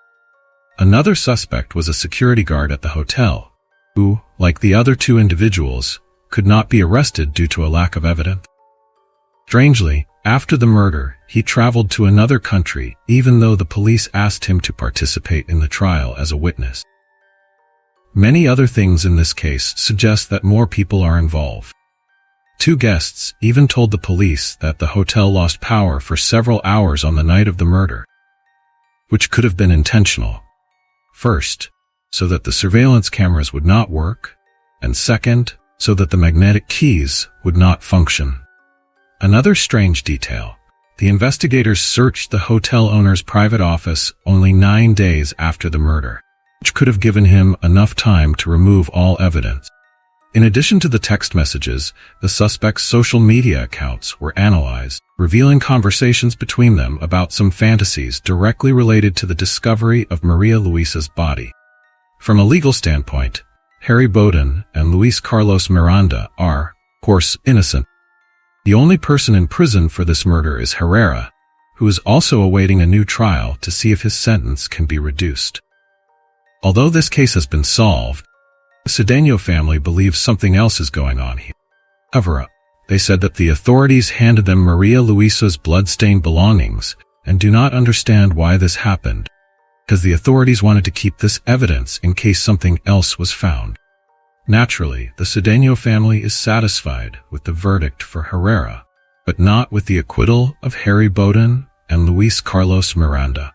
Another suspect was a security guard at the hotel, who, like the other two individuals, could not be arrested due to a lack of evidence. Strangely, after the murder, he traveled to another country even though the police asked him to participate in the trial as a witness. Many other things in this case suggest that more people are involved. Two guests even told the police that the hotel lost power for several hours on the night of the murder, which could have been intentional. First, so that the surveillance cameras would not work, and second, so that the magnetic keys would not function. Another strange detail: the investigators searched the hotel owner's private office only 9 days after the murder, which could have given him enough time to remove all evidence. In addition to the text messages, the suspect's social media accounts were analyzed, revealing conversations between them about some fantasies directly related to the discovery of Maria Luisa's body. From a legal standpoint, Harry Bowden and Luis Carlos Miranda are, of course, innocent. The only person in prison for this murder is Herrera, who is also awaiting a new trial to see if his sentence can be reduced. Although this case has been solved, the Cedeno family believes something else is going on here. Cover-up. They said that the authorities handed them Maria Luisa's blood-stained belongings and do not understand why this happened, because the authorities wanted to keep this evidence in case something else was found. Naturally, the Cedeno family is satisfied with the verdict for Herrera, but not with the acquittal of Harry Bowden and Luis Carlos Miranda.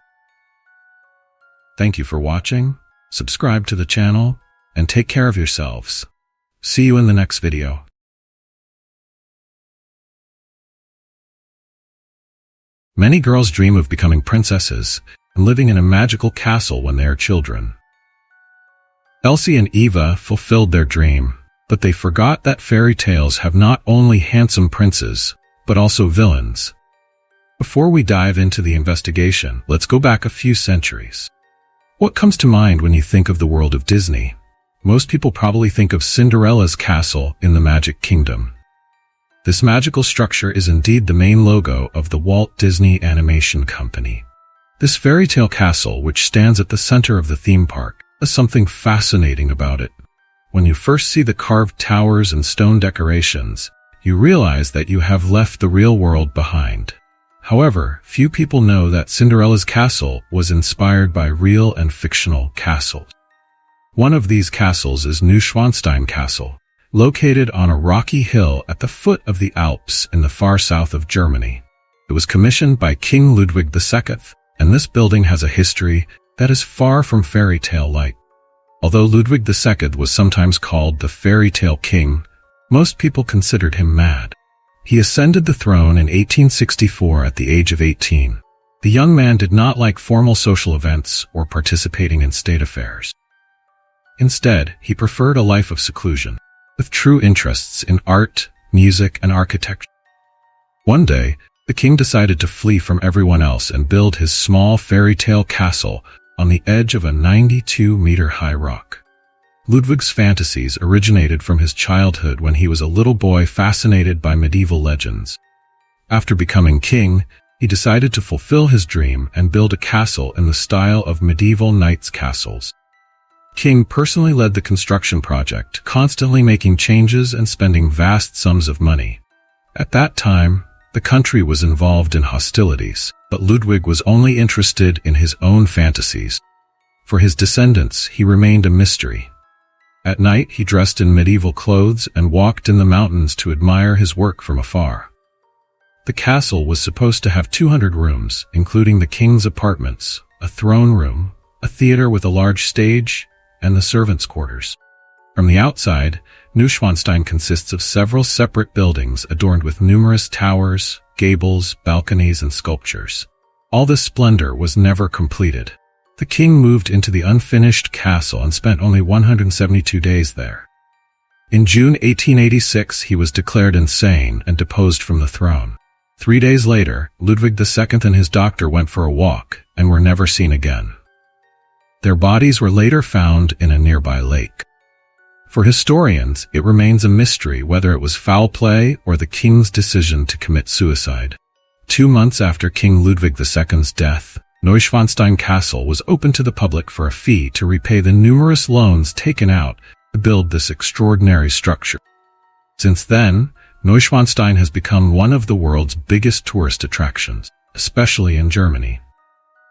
Thank you for watching. Subscribe to the channel and take care of yourselves. See you in the next video. Many girls dream of becoming princesses and living in a magical castle when they are children. Elsie and Eva fulfilled their dream, but they forgot that fairy tales have not only handsome princes, but also villains. Before we dive into the investigation, let's go back a few centuries. What comes to mind when you think of the world of Disney? Most people probably think of Cinderella's castle in the Magic Kingdom. This magical structure is indeed the main logo of the Walt Disney Animation Company. This fairy tale castle, which stands at the center of the theme park, has something fascinating about it. When you first see the carved towers and stone decorations, you realize that you have left the real world behind. However, few people know that Cinderella's castle was inspired by real and fictional castles. One of these castles is Neuschwanstein Castle, located on a rocky hill at the foot of the Alps in the far south of Germany. It was commissioned by King Ludwig II, and this building has a history that is far from fairy tale-like. Although Ludwig II was sometimes called the fairy tale king, most people considered him mad. He ascended the throne in 1864 at the age of 18. The young man did not like formal social events or participating in state affairs. Instead, he preferred a life of seclusion, with true interests in art, music, and architecture. One day, the king decided to flee from everyone else and build his small fairy tale castle on the edge of a 92-meter-high rock. Ludwig's fantasies originated from his childhood when he was a little boy fascinated by medieval legends. After becoming king, he decided to fulfill his dream and build a castle in the style of medieval knights' castles. King personally led the construction project, constantly making changes and spending vast sums of money. At that time, the country was involved in hostilities, but Ludwig was only interested in his own fantasies. For his descendants, he remained a mystery. At night, he dressed in medieval clothes and walked in the mountains to admire his work from afar. The castle was supposed to have 200 rooms, including the king's apartments, a throne room, a theater with a large stage, and the servants' quarters. From the outside, Neuschwanstein consists of several separate buildings adorned with numerous towers, gables, balconies, and sculptures. All this splendor was never completed. The king moved into the unfinished castle and spent only 172 days there. In June 1886, he was declared insane and deposed from the throne. 3 days later, Ludwig II and his doctor went for a walk and were never seen again. Their bodies were later found in a nearby lake. For historians, it remains a mystery whether it was foul play or the king's decision to commit suicide. 2 months after King Ludwig II's death, Neuschwanstein Castle was open to the public for a fee to repay the numerous loans taken out to build this extraordinary structure. Since then, Neuschwanstein has become one of the world's biggest tourist attractions, especially in Germany.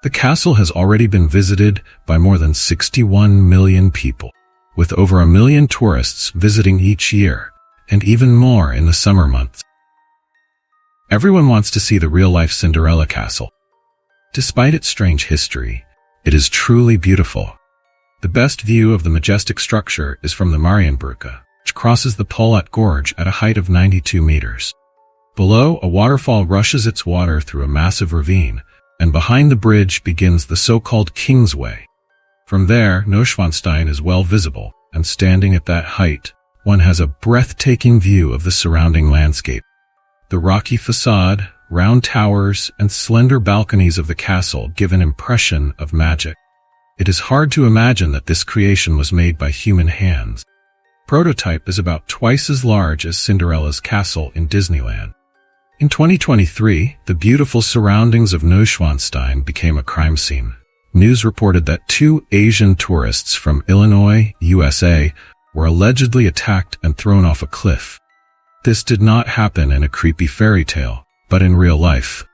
The castle has already been visited by more than 61 million people, with over 1 million tourists visiting each year, and even more in the summer months. Everyone wants to see the real-life Cinderella Castle. Despite its strange history, it is truly beautiful. The best view of the majestic structure is from the Marienbrücke, which crosses the Polat Gorge at a height of 92 meters. Below, a waterfall rushes its water through a massive ravine, and behind the bridge begins the so-called Kingsway. From there, Neuschwanstein is well visible, and standing at that height, one has a breathtaking view of the surrounding landscape. The rocky facade, round towers, and slender balconies of the castle give an impression of magic. It is hard to imagine that this creation was made by human hands. Prototype is about twice as large as Cinderella's castle in Disneyland. In 2023, the beautiful surroundings of Neuschwanstein became a crime scene. News reported that 2 Asian tourists from Illinois, USA, were allegedly attacked and thrown off a cliff. This did not happen in a creepy fairy tale, but in real life.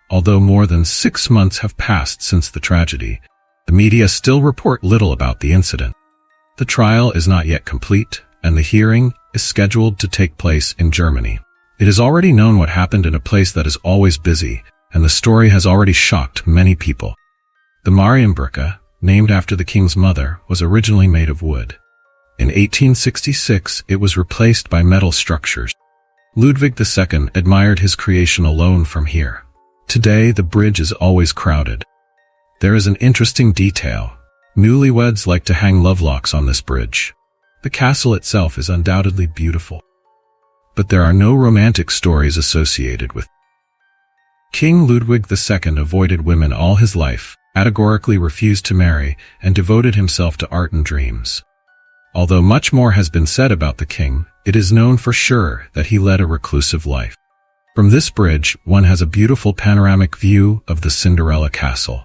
Although more than 6 months have passed since the tragedy, the media still report little about the incident. The trial is not yet complete, and the hearing is scheduled to take place in Germany. It is already known what happened in a place that is always busy, and the story has already shocked many people. The Marienbrücke, named after the king's mother, was originally made of wood. In 1866, it was replaced by metal structures. Ludwig II admired his creation alone from here. Today, the bridge is always crowded. There is an interesting detail. Newlyweds like to hang lovelocks on this bridge. The castle itself is undoubtedly beautiful, but there are no romantic stories associated with it. King Ludwig II avoided women all his life, categorically refused to marry, and devoted himself to art and dreams. Although much more has been said about the king, it is known for sure that he led a reclusive life. From this bridge, one has a beautiful panoramic view of the Cinderella Castle.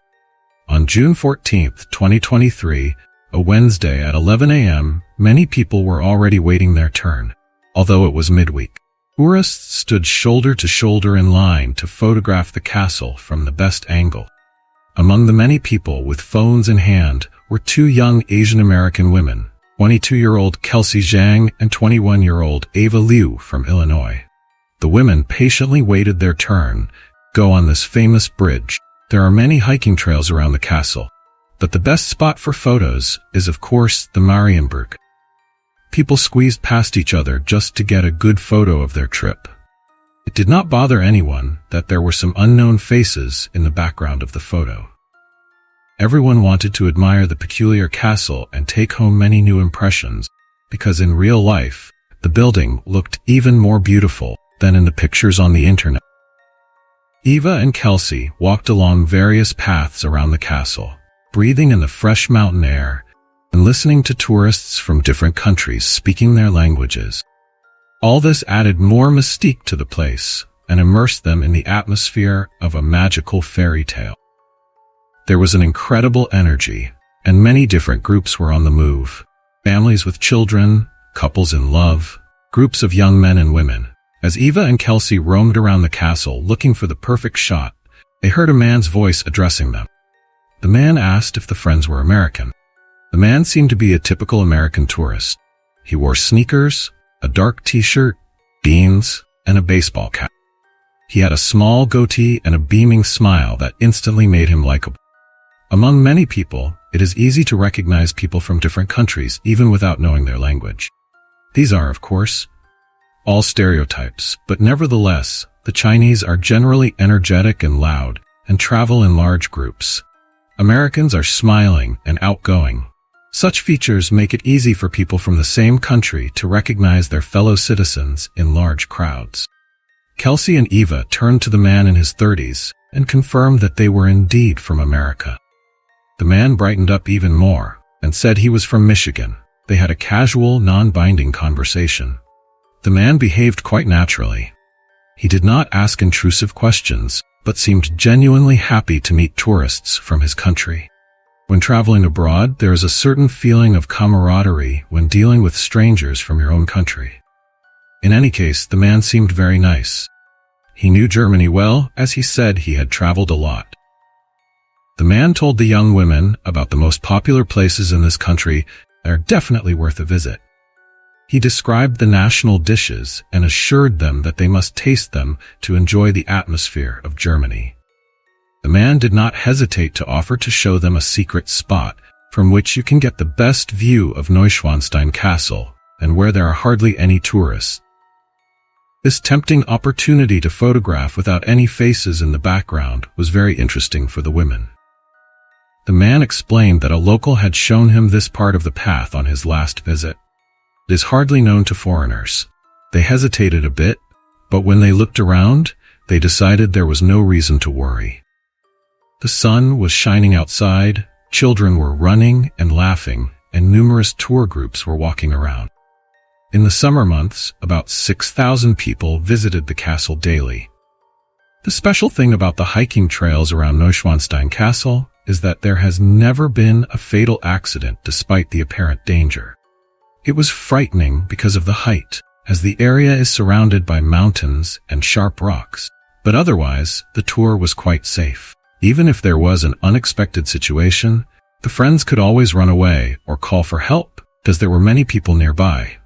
On June 14, 2023, a Wednesday at 11 a.m., many people were already waiting their turn. Although it was midweek, tourists stood shoulder to shoulder in line to photograph the castle from the best angle. Among the many people with phones in hand were 2 young Asian American women, 22-year-old Kelsey Zhang and 21-year-old Ava Liu from Illinois. The women patiently waited their turn to go on this famous bridge. There are many hiking trails around the castle, but the best spot for photos is, of course, the Marienbrücke. People squeezed past each other just to get a good photo of their trip. It did not bother anyone that there were some unknown faces in the background of the photo. Everyone wanted to admire the peculiar castle and take home many new impressions, because in real life, the building looked even more beautiful than in the pictures on the internet. Eva and Kelsey walked along various paths around the castle, breathing in the fresh mountain air and listening to tourists from different countries speaking their languages. All this added more mystique to the place and immersed them in the atmosphere of a magical fairy tale. There was an incredible energy, and many different groups were on the move. Families with children, couples in love, groups of young men and women. As Eva and Kelsey roamed around the castle looking for the perfect shot, they heard a man's voice addressing them. The man asked if the friends were American. The man seemed to be a typical American tourist. He wore sneakers, a dark t-shirt, beans, and a baseball cap. He had a small goatee and a beaming smile that instantly made him likable. Among many people, it is easy to recognize people from different countries even without knowing their language. These are, of course, all stereotypes, but nevertheless, the Chinese are generally energetic and loud and travel in large groups. Americans are smiling and outgoing. Such features make it easy for people from the same country to recognize their fellow citizens in large crowds. Kelsey and Eva turned to the man in his 30s and confirmed that they were indeed from America. The man brightened up even more and said he was from Michigan. They had a casual, non-binding conversation. The man behaved quite naturally. He did not ask intrusive questions, but seemed genuinely happy to meet tourists from his country. When traveling abroad, there is a certain feeling of camaraderie when dealing with strangers from your own country. In any case, the man seemed very nice. He knew Germany well, as he said he had traveled a lot. The man told the young women about the most popular places in this country that are definitely worth a visit. He described the national dishes and assured them that they must taste them to enjoy the atmosphere of Germany. The man did not hesitate to offer to show them a secret spot from which you can get the best view of Neuschwanstein Castle and where there are hardly any tourists. This tempting opportunity to photograph without any faces in the background was very interesting for the women. The man explained that a local had shown him this part of the path on his last visit. It is hardly known to foreigners. They hesitated a bit, but when they looked around, they decided there was no reason to worry. The sun was shining outside, children were running and laughing, and numerous tour groups were walking around. In the summer months, about 6,000 people visited the castle daily. The special thing about the hiking trails around Neuschwanstein Castle is that there has never been a fatal accident despite the apparent danger. It was frightening because of the height, as the area is surrounded by mountains and sharp rocks, but otherwise the tour was quite safe. Even if there was an unexpected situation, the friends could always run away or call for help because there were many people nearby.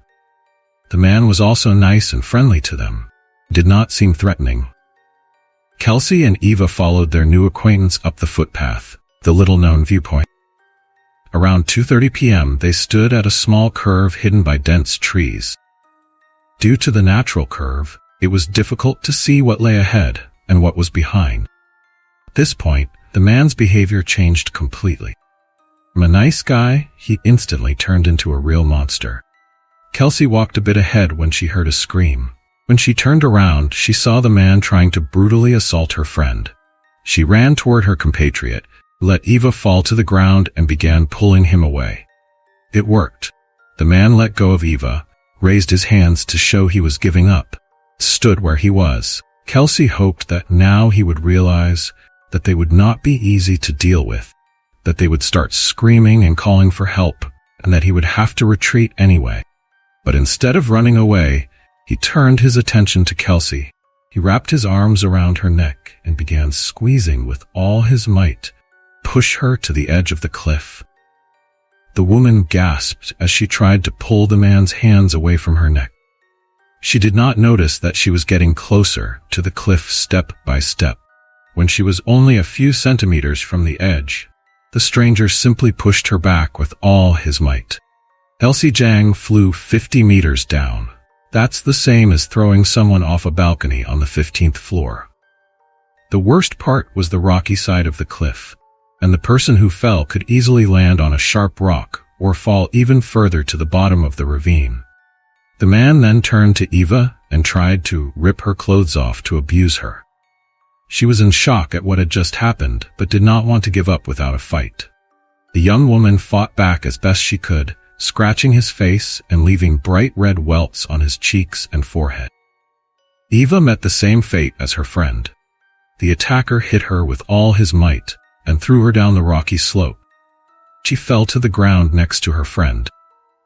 The man was also nice and friendly to them, did not seem threatening. Kelsey and Eva followed their new acquaintance up the footpath, the little-known viewpoint. Around 2:30 p.m., they stood at a small curve hidden by dense trees. Due to the natural curve, it was difficult to see what lay ahead and what was behind. At this point, the man's behavior changed completely. From a nice guy, he instantly turned into a real monster. Kelsey walked a bit ahead when she heard a scream. When she turned around, she saw the man trying to brutally assault her friend. She ran toward her compatriot, let Eva fall to the ground and began pulling him away. It worked. The man let go of Eva, raised his hands to show he was giving up, stood where he was. Kelsey hoped that now he would realize that they would not be easy to deal with, that they would start screaming and calling for help, and that he would have to retreat anyway. But instead of running away, he turned his attention to Kelsey. He wrapped his arms around her neck and began squeezing with all his might, push her to the edge of the cliff. The woman gasped as she tried to pull the man's hands away from her neck. She did not notice that she was getting closer to the cliff step by step. When she was only a few centimeters from the edge, the stranger simply pushed her back with all his might. Elsie Jang flew 50 meters down. That's the same as throwing someone off a balcony on the 15th floor. The worst part was the rocky side of the cliff, and the person who fell could easily land on a sharp rock or fall even further to the bottom of the ravine. The man then turned to Eva and tried to rip her clothes off to abuse her. She was in shock at what had just happened, but did not want to give up without a fight. The young woman fought back as best she could, scratching his face and leaving bright red welts on his cheeks and forehead. Eva met the same fate as her friend. The attacker hit her with all his might and threw her down the rocky slope. She fell to the ground next to her friend.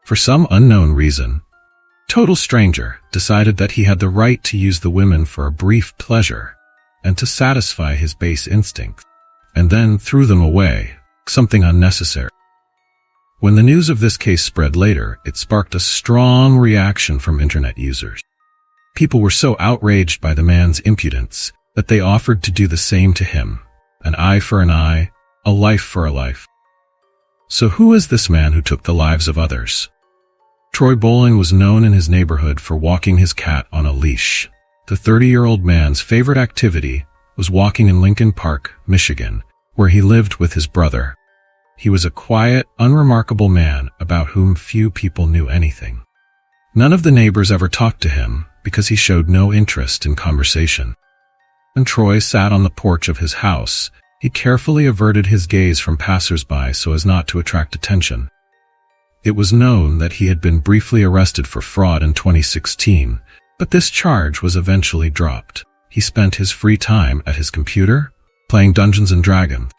For some unknown reason, total stranger decided that he had the right to use the women for a brief pleasure and to satisfy his base instinct, and then threw them away, something unnecessary. When the news of this case spread later, it sparked a strong reaction from internet users. People were so outraged by the man's impudence that they offered to do the same to him. An eye for an eye, a life for a life. So who is this man who took the lives of others? Troy Bowling was known in his neighborhood for walking his cat on a leash. The 30-year-old man's favorite activity was walking in Lincoln Park, Michigan, where he lived with his brother. He was a quiet, unremarkable man about whom few people knew anything. None of the neighbors ever talked to him because he showed no interest in conversation. When Troy sat on the porch of his house, he carefully averted his gaze from passers-by so as not to attract attention. It was known that he had been briefly arrested for fraud in 2016, but this charge was eventually dropped. he spent his free time at his computer, playing Dungeons and Dragons.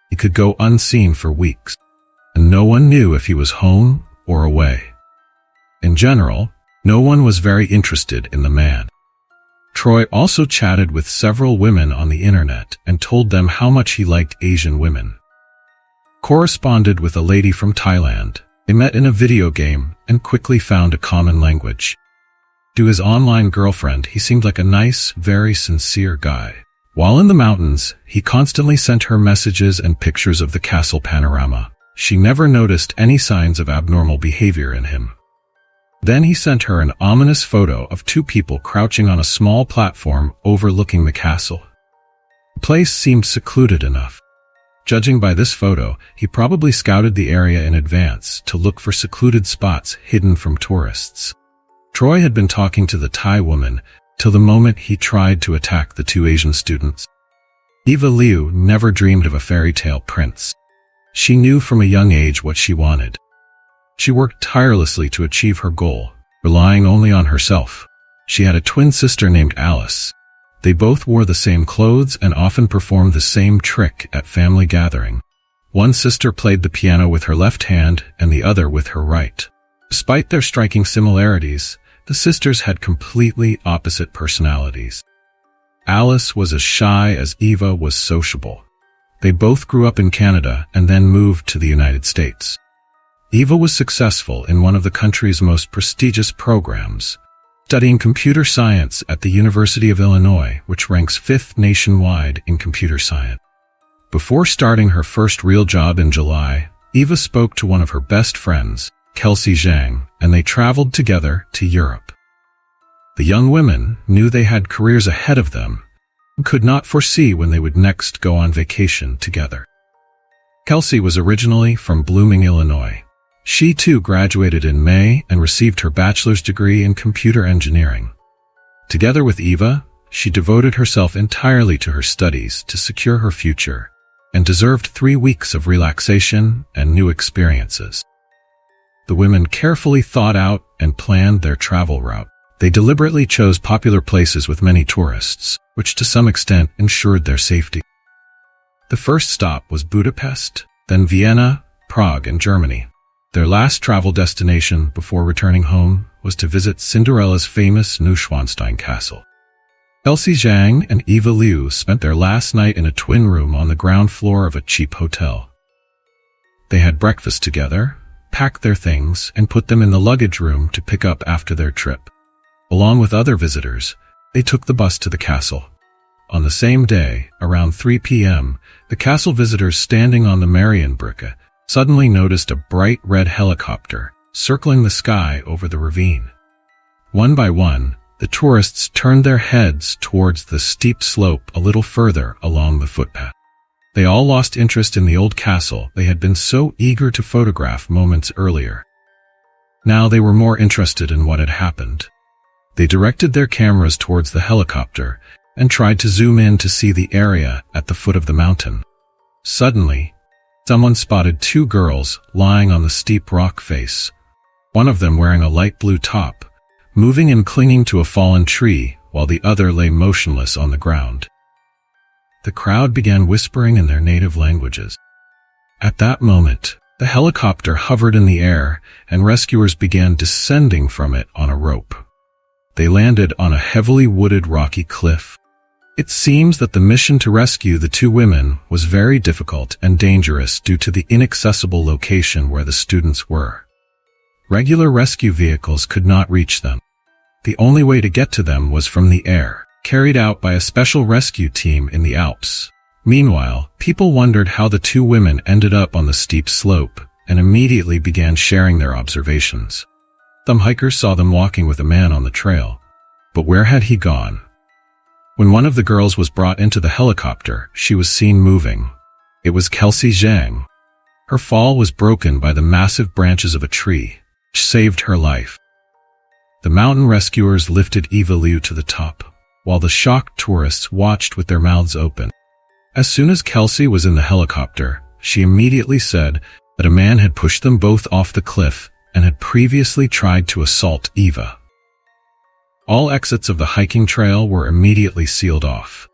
He could go unseen for weeks, and no one knew if he was home or away. In general, no one was very interested in the man. Troy also chatted with several women on the internet and told them how much he liked Asian women. Corresponded with a lady from Thailand. They met in a video game and quickly found a common language. To his online girlfriend, he seemed like a nice, very sincere guy. While in the mountains, he constantly sent her messages and pictures of the castle panorama. She never noticed any signs of abnormal behavior in him. Then he sent her an ominous photo of two people crouching on a small platform overlooking the castle. The place seemed secluded enough. Judging by this photo, he probably scouted the area in advance to look for secluded spots hidden from tourists. Troy had been talking to the Thai woman till the moment he tried to attack the two Asian students. Eva Liu never dreamed of a fairy tale prince. She knew from a young age what she wanted. She worked tirelessly to achieve her goal, relying only on herself. She had a twin sister named Alice. They both wore the same clothes and often performed the same trick at family gathering. One sister played the piano with her left hand and the other with her right. Despite their striking similarities, the sisters had completely opposite personalities. Alice was as shy as Eva was sociable. They both grew up in Canada and then moved to the United States. Eva was successful in one of the country's most prestigious programs, studying computer science at the University of Illinois, which ranks 5th nationwide in computer science. Before starting her first real job in July, Eva spoke to one of her best friends, Kelsey Zhang, and they traveled together to Europe. The young women knew they had careers ahead of them and could not foresee when they would next go on vacation together. Kelsey was originally from Blooming, Illinois. She too graduated in May and received her bachelor's degree in computer engineering. Together with Eva, she devoted herself entirely to her studies to secure her future and deserved 3 weeks of relaxation and new experiences. The women carefully thought out and planned their travel route. They deliberately chose popular places with many tourists, which to some extent ensured their safety. The first stop was Budapest, then Vienna, Prague, and Germany. Their last travel destination before returning home was to visit Cinderella's famous Neuschwanstein Castle. Kelsey Zhang and Eva Liu spent their last night in a twin room on the ground floor of a cheap hotel. They had breakfast together, packed their things, and put them in the luggage room to pick up after their trip. Along with other visitors, they took the bus to the castle. On the same day, around 3 p.m., the castle visitors standing on the Marienbrücke suddenly noticed a bright red helicopter circling the sky over the ravine. One by one, the tourists turned their heads towards the steep slope a little further along the footpath. They all lost interest in the old castle they had been so eager to photograph moments earlier. Now they were more interested in what had happened. They directed their cameras towards the helicopter and tried to zoom in to see the area at the foot of the mountain. Suddenly, someone spotted 2 girls lying on the steep rock face, one of them wearing a light blue top, moving and clinging to a fallen tree while the other lay motionless on the ground. The crowd began whispering in their native languages. At that moment, the helicopter hovered in the air and rescuers began descending from it on a rope. They landed on a heavily wooded rocky cliff. It seems that the mission to rescue the 2 women was very difficult and dangerous due to the inaccessible location where the students were. Regular rescue vehicles could not reach them. The only way to get to them was from the air, carried out by a special rescue team in the Alps. Meanwhile, people wondered how the 2 women ended up on the steep slope and immediately began sharing their observations. Some hikers saw them walking with a man on the trail. But where had he gone? When one of the girls was brought into the helicopter, she was seen moving. It was Kelsey Zhang. Her fall was broken by the massive branches of a tree, which saved her life. The mountain rescuers lifted Eva Liu to the top, while the shocked tourists watched with their mouths open. As soon as Kelsey was in the helicopter, she immediately said that a man had pushed them both off the cliff and had previously tried to assault Eva. All exits of the hiking trail were immediately sealed off.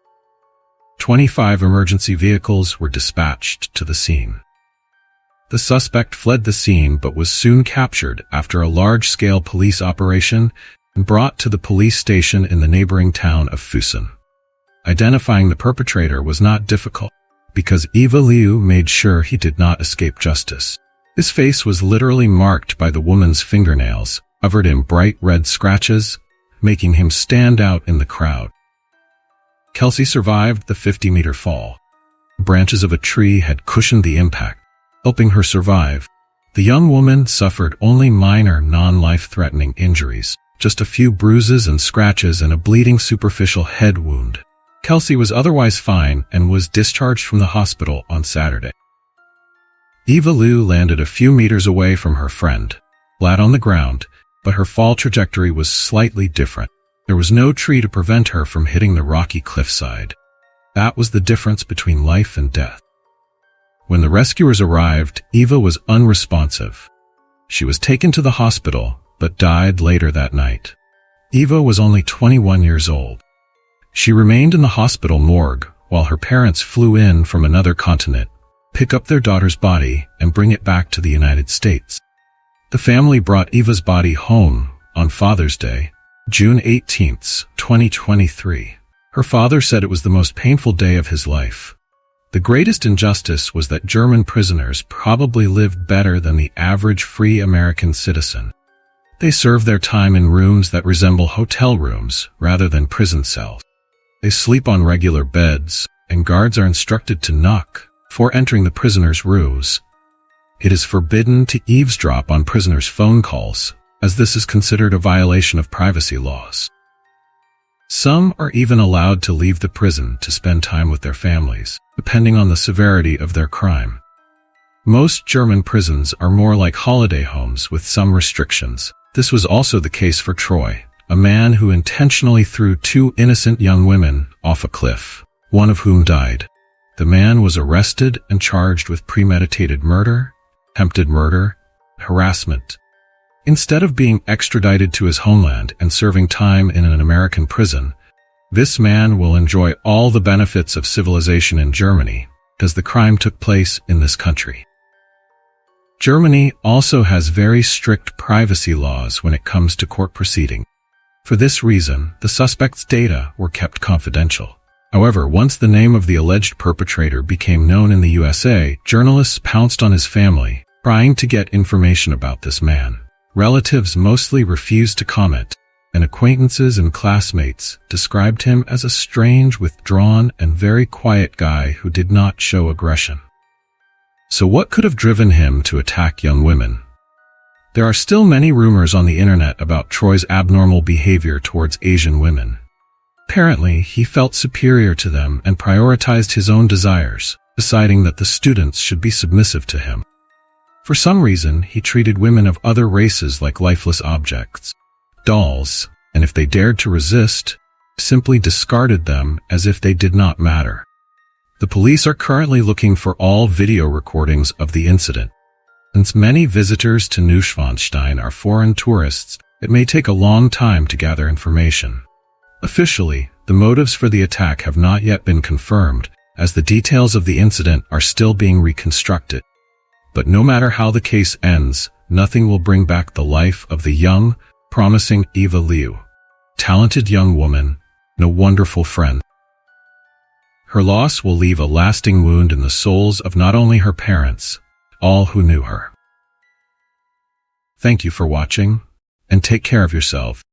25 emergency vehicles were dispatched to the scene. The suspect fled the scene but was soon captured after a large-scale police operation and brought to the police station in the neighboring town of Fusan. Identifying the perpetrator was not difficult, because Eva Liu made sure he did not escape justice. His face was literally marked by the woman's fingernails, covered in bright red scratches, making him stand out in the crowd. Kelsey survived the 50-meter fall. Branches of a tree had cushioned the impact, helping her survive. The young woman suffered only minor, non-life-threatening injuries, just a few bruises and scratches and a bleeding superficial head wound. Kelsey was otherwise fine and was discharged from the hospital on Saturday. Eva Liu landed a few meters away from her friend, flat on the ground, but her fall trajectory was slightly different. There was no tree to prevent her from hitting the rocky cliffside. That was the difference between life and death. When the rescuers arrived, Eva was unresponsive. She was taken to the hospital, but died later that night. Eva was only 21 years old. She remained in the hospital morgue while her parents flew in from another continent, pick up their daughter's body, and bring it back to the United States. The family brought Eva's body home on Father's Day, June 18, 2023. Her father said it was the most painful day of his life. The greatest injustice was that German prisoners probably lived better than the average free American citizen. They serve their time in rooms that resemble hotel rooms rather than prison cells. They sleep on regular beds, and guards are instructed to knock before entering the prisoners' rooms. It is forbidden to eavesdrop on prisoners' phone calls, as this is considered a violation of privacy laws. Some are even allowed to leave the prison to spend time with their families, depending on the severity of their crime. Most German prisons are more like holiday homes with some restrictions. This was also the case for Troy, a man who intentionally threw two innocent young women off a cliff, one of whom died. The man was arrested and charged with premeditated murder, attempted murder, harassment. Instead of being extradited to his homeland and serving time in an American prison, this man will enjoy all the benefits of civilization in Germany, as the crime took place in this country. Germany also has very strict privacy laws when it comes to court proceedings. For this reason, the suspect's data were kept confidential. However, once the name of the alleged perpetrator became known in the USA, journalists pounced on his family, trying to get information about this man. Relatives mostly refused to comment, and acquaintances and classmates described him as a strange, withdrawn, and very quiet guy who did not show aggression. So what could have driven him to attack young women? There are still many rumors on the internet about Troy's abnormal behavior towards Asian women. Apparently, he felt superior to them and prioritized his own desires, deciding that the students should be submissive to him. For some reason, he treated women of other races like lifeless objects, dolls, and if they dared to resist, simply discarded them as if they did not matter. The police are currently looking for all video recordings of the incident. Since many visitors to Neuschwanstein are foreign tourists, it may take a long time to gather information. Officially, the motives for the attack have not yet been confirmed, as the details of the incident are still being reconstructed. But no matter how the case ends, nothing will bring back the life of the young, promising Eva Liu. Talented young woman, and a wonderful friend. Her loss will leave a lasting wound in the souls of not only her parents, but all who knew her. Thank you for watching, and take care of yourself.